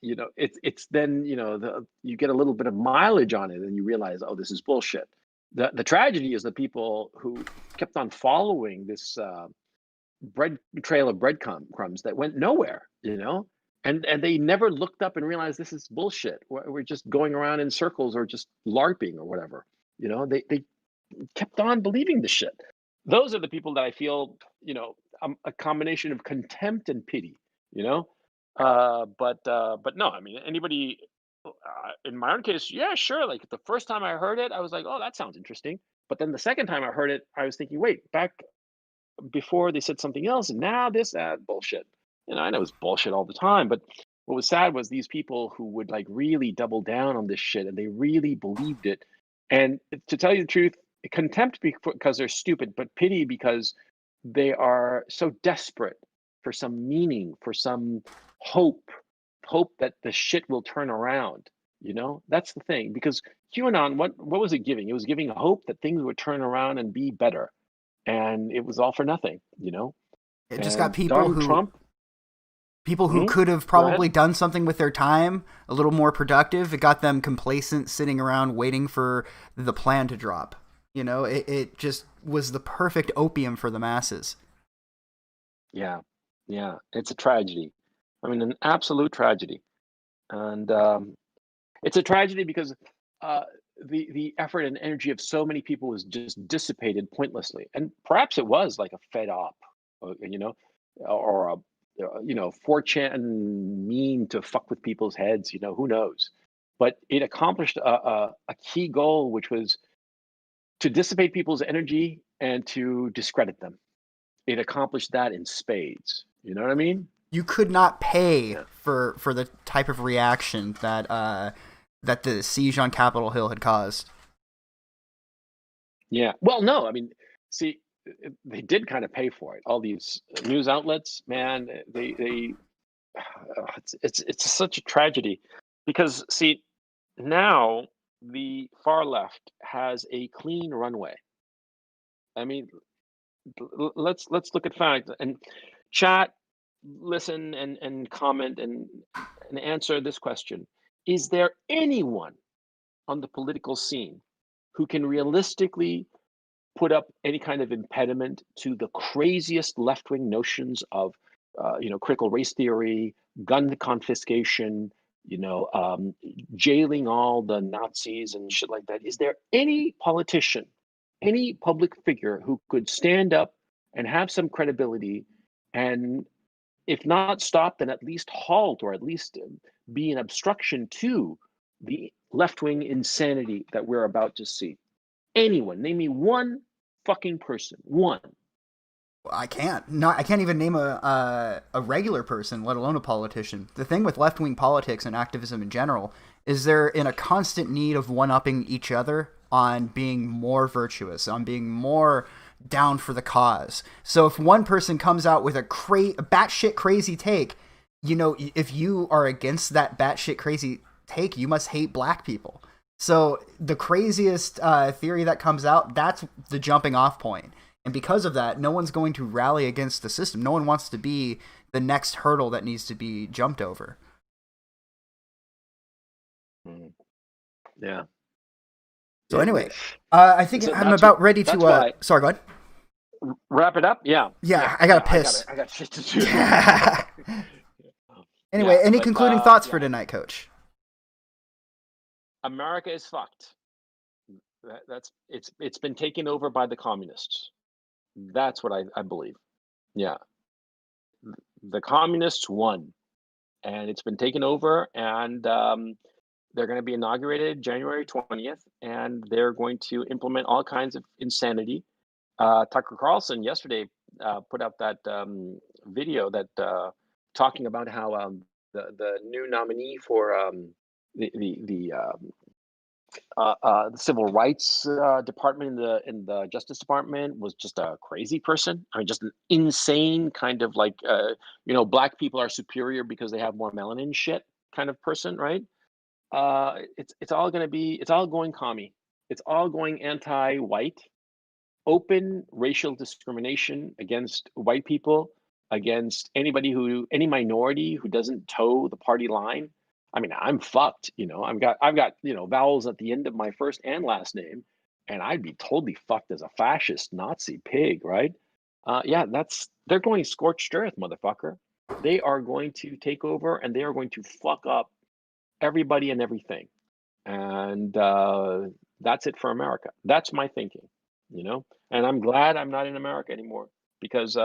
It's then you get a little bit of mileage on it, and you realize, oh, this is bullshit. The tragedy is the people who kept on following this trail of breadcrumbs that went nowhere, and they never looked up and realized this is bullshit. We're just going around in circles or just LARPing or whatever. They kept on believing the shit. Those are the people that I feel, a combination of contempt and pity, but no, I mean, anybody, in my own case, yeah, sure. Like the first time I heard it, I was like, oh, that sounds interesting. But then the second time I heard it, I was thinking, wait, back before they said something else, and now this, bullshit. I know it's bullshit all the time, but what was sad was these people who would like really double down on this shit, and they really believed it. And to tell you the truth, contempt because they're stupid, but pity because they are so desperate for some meaning, for some hope that the shit will turn around. That's the thing. Because QAnon, what was it giving? It was giving hope that things would turn around and be better, and it was all for nothing. It just got people Donald who Trump. people who could have probably done something with their time a little more productive. It got them complacent, sitting around waiting for the plan to drop. It just was the perfect opium for the masses. Yeah, it's a tragedy. I mean, an absolute tragedy, and it's a tragedy because the effort and energy of so many people was just dissipated pointlessly, and perhaps it was like a fed up, or a 4chan meme to fuck with people's heads. Who knows? But it accomplished a key goal, which was to dissipate people's energy and to discredit them. It accomplished that in spades. You know what I mean? You could not pay for the type of reaction that the siege on Capitol Hill had caused. Yeah. Well, no, I mean, see, they did kind of pay for it. All these news outlets, man, it's such a tragedy because, see, now the far left has a clean runway. I mean, let's look at facts and chat, listen, and comment and answer this question. Is there anyone on the political scene who can realistically put up any kind of impediment to the craziest left-wing notions of critical race theory, gun confiscation, jailing all the Nazis and shit like that? Is there any politician, any public figure who could stand up and have some credibility and, if not stop, then at least halt, or at least be an obstruction to the left-wing insanity that we're about to see? Anyone? Name me one fucking person. One. I can't. I can't even name a regular person, let alone a politician. The thing with left-wing politics and activism in general is they're in a constant need of one-upping each other on being more virtuous, on being more down for the cause. So if one person comes out with a batshit crazy take, if you are against that batshit crazy take, you must hate black people. So the craziest theory that comes out, that's the jumping off point. And because of that, no one's going to rally against the system. No one wants to be the next hurdle that needs to be jumped over. Yeah. So anyway, I think I'm about ready to... sorry, go ahead. Wrap it up? Yeah. Yeah, I got to piss. I got shit to do. Anyway, any concluding thoughts for tonight, Coach? America is fucked. It's been taken over by the communists. That's what I believe. Yeah. The communists won, and it's been taken over, and they're going to be inaugurated January 20th, and they're going to implement all kinds of insanity. Tucker Carlson yesterday put up that video that talking about how the new nominee for the civil rights department in the Justice Department was just a crazy person. I mean, just an insane kind of like black people are superior because they have more melanin shit kind of person, right? It's all gonna be it's all going commie. It's all going anti-white, open racial discrimination against white people, against any minority who doesn't toe the party line. I mean, I'm fucked, I've got, vowels at the end of my first and last name, and I'd be totally fucked as a fascist Nazi pig, right? Yeah, they're going scorched earth, motherfucker. They are going to take over and they are going to fuck up everybody and everything. And that's it for America. That's my thinking. And I'm glad I'm not in America anymore because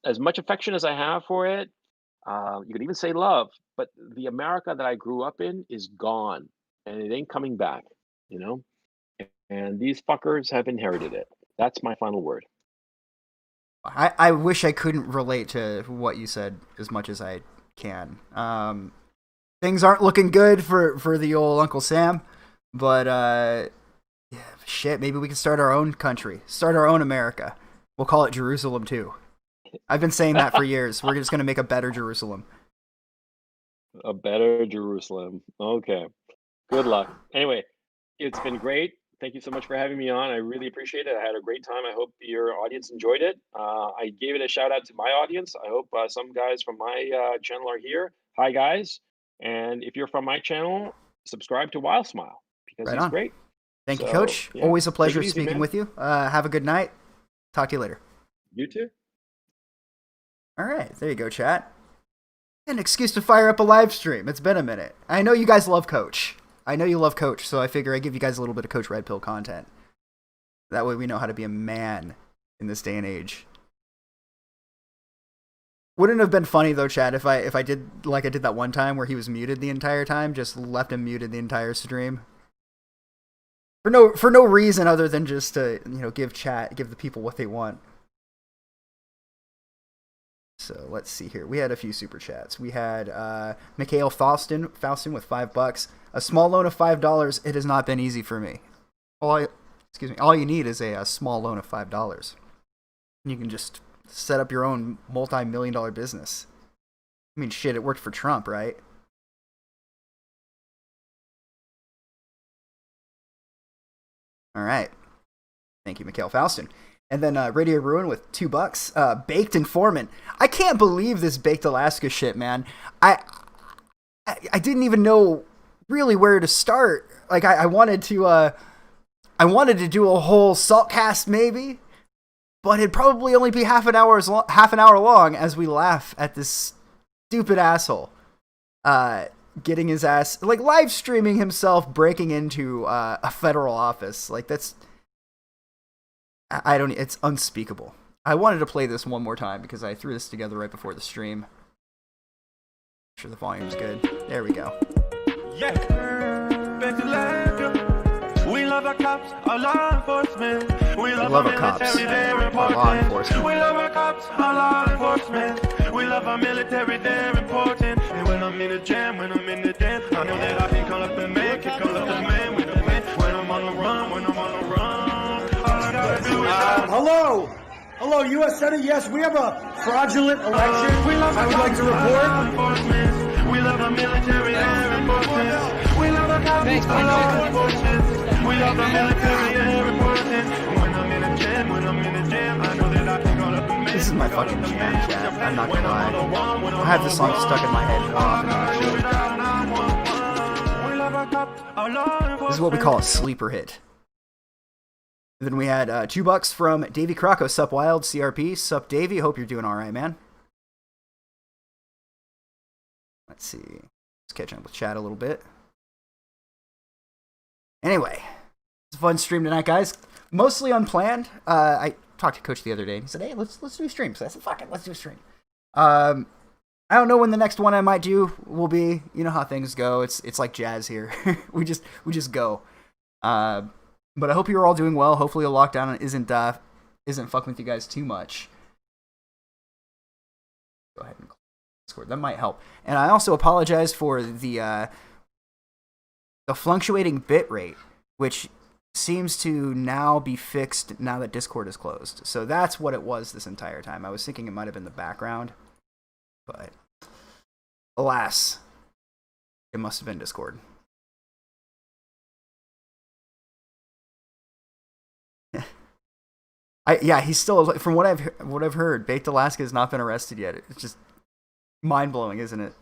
as much affection as I have for it, you could even say love, but the America that I grew up in is gone and it ain't coming back, you know? And these fuckers have inherited it. That's my final word. I wish I couldn't relate to what you said as much as I can. Things aren't looking good for the old Uncle Sam, but yeah, shit, maybe we can start our own country, start our own America. We'll call it Jerusalem too. I've been saying that for years. We're just gonna make a better Jerusalem. A better Jerusalem. Okay. Good luck. Anyway, it's been great. Thank you so much for having me on. I really appreciate it. I had a great time. I hope your audience enjoyed it. I gave it a shout out to my audience. I hope some guys from my channel are here. Hi, guys. And if you're from my channel, subscribe to Wild Smile because Right he's on. great. Thank you, So, Coach. yeah, Always a take it pleasure easy, speaking man. with you. Have a good night. Talk to you later. You too. All right, there you go, chat. An excuse to fire up a live stream. It's been a minute. I know you guys love Coach. I know you love Coach, so I figure I give you guys a little bit of Coach Red Pill content. That way we know how to be a man in this day and age. Wouldn't it have been funny though, chat, if I did like I did that one time where he was muted the entire time, just left him muted the entire stream? For no reason other than just to, give the people what they want. So let's see here. We had a few super chats. We had Mikhail Faustin with $5. A small loan of $5. It has not been easy for me. All you need is a small loan of $5. You can just set up your own multi-million-dollar business. I mean, shit, it worked for Trump, right? All right. Thank you, Mikhail Faustin. And then Radio Ruin with $2. Baked Informant. I can't believe this Baked Alaska shit, man. I didn't even know really where to start. Like I wanted to do a whole Saltcast maybe, but it'd probably only be half an hour long as we laugh at this stupid asshole getting his ass, like, live streaming himself breaking into a federal office. Like, that's, it's unspeakable. I wanted to play this one more time because I threw this together right before the stream. Make sure the volume's good. There we go. Yeah. We love our cops, our law enforcement. We love love our our cops, military, they're our important. law enforcement. We love our cops, our law enforcement. We love our military, they're important. And when I'm in the jam, I know that I can call up the man, can call up the man with the plan. When I'm on the run, all I gotta do is Hello, U.S. Senate. Yes, we have a fraudulent election. I would like to report. We love our military, they're important. We love our cops, our law enforcement. We love our military, they're important. When I'm in the jam, I know that I can call up the man. This is my fucking jam, chat. I'm not gonna lie. I have this song stuck in my head often. This is what we call a sleeper hit. And then we had $2 from Davey Crocco. Sup Wild, CRP. Sup Davey. Hope you're doing alright, man. Let's see. Let's catch up with chat a little bit. Anyway, it's a fun stream tonight, guys. Mostly unplanned. I talked to Coach the other day, and he said, "Hey, let's do a stream." So I said, "Fuck it, let's do a stream." I don't know when the next one I might do will be. You know how things go. It's like jazz here. we just go. But I hope you're all doing well. Hopefully, the lockdown isn't fucking with you guys too much. Go ahead and close Discord. That might help. And I also apologize for the fluctuating bit rate, which seems to now be fixed now that Discord is closed. So that's what it was this entire time. I was thinking it might have been the background, but alas, it must have been Discord. Yeah, he's still, from what I've heard, Baked Alaska has not been arrested yet. It's just mind blowing, isn't it?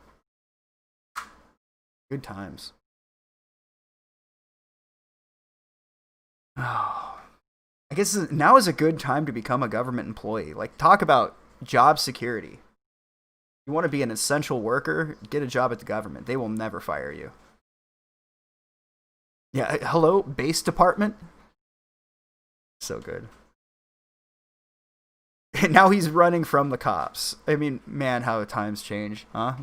Good times. Oh, I guess now is a good time to become a government employee. Like, talk about job security. You want to be an essential worker? Get a job at the government. They will never fire you. Yeah, hello, base department. So good. And now he's running from the cops. I mean, man, how times change, huh?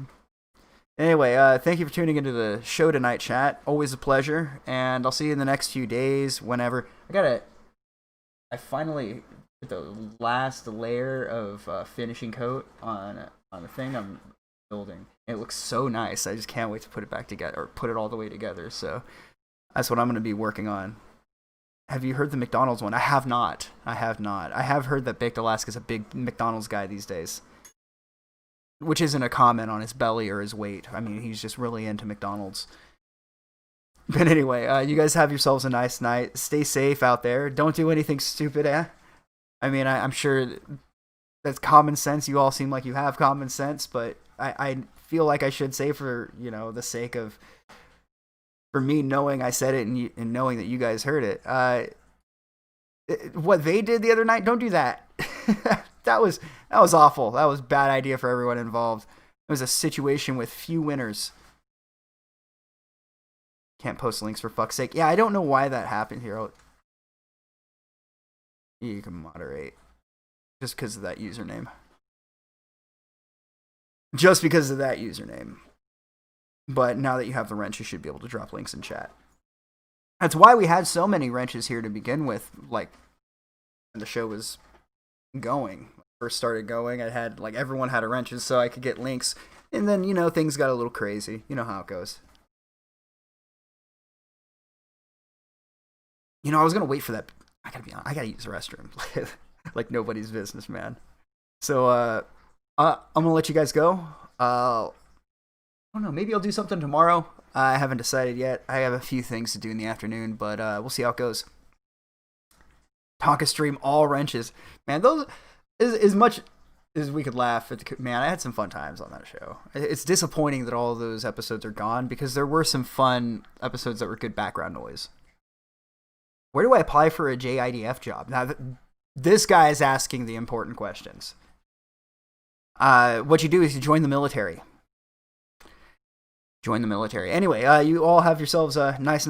Anyway, thank you for tuning into the show tonight, chat. Always a pleasure, and I'll see you in the next few days, whenever. I finally put the last layer of finishing coat on the thing I'm building. It looks so nice. I just can't wait to put it back together, or put it all the way together. So that's what I'm going to be working on. Have you heard the McDonald's one? I have not. I have heard that Baked Alaska's a big McDonald's guy these days. Which isn't a comment on his belly or his weight. I mean, he's just really into McDonald's. But anyway, you guys have yourselves a nice night. Stay safe out there. Don't do anything stupid, eh? I mean, I'm sure that's common sense. You all seem like you have common sense, but I feel like I should say, for, you know, the sake of, for me knowing I said it and knowing that you guys heard it, what they did the other night, don't do that. That was awful. That was a bad idea for everyone involved. It was a situation with few winners. Can't post links for fuck's sake. Yeah, I don't know why that happened here. You can moderate. Just because of that username. Just because of that username. But now that you have the wrench, you should be able to drop links in chat. That's why we had so many wrenches here to begin with. Like, when the show was going, first started going, I had, like, everyone had a wrenches so I could get links. And then, you know, things got a little crazy. You know how it goes. You know, I was going to wait for that. I gotta use the restroom. Like nobody's business, man. So, I'm going to let you guys go. I don't know. Maybe I'll do something tomorrow. I haven't decided yet. I have a few things to do in the afternoon, but we'll see how it goes. Tonka stream, all wrenches. Man, those, as much as we could laugh at, man, I had some fun times on that show. It's disappointing that all of those episodes are gone, because there were some fun episodes that were good background noise. Where do I apply for a JIDF job? Now, this guy is asking the important questions. What you do is you join the military. Join the military. Anyway, you all have yourselves a nice night.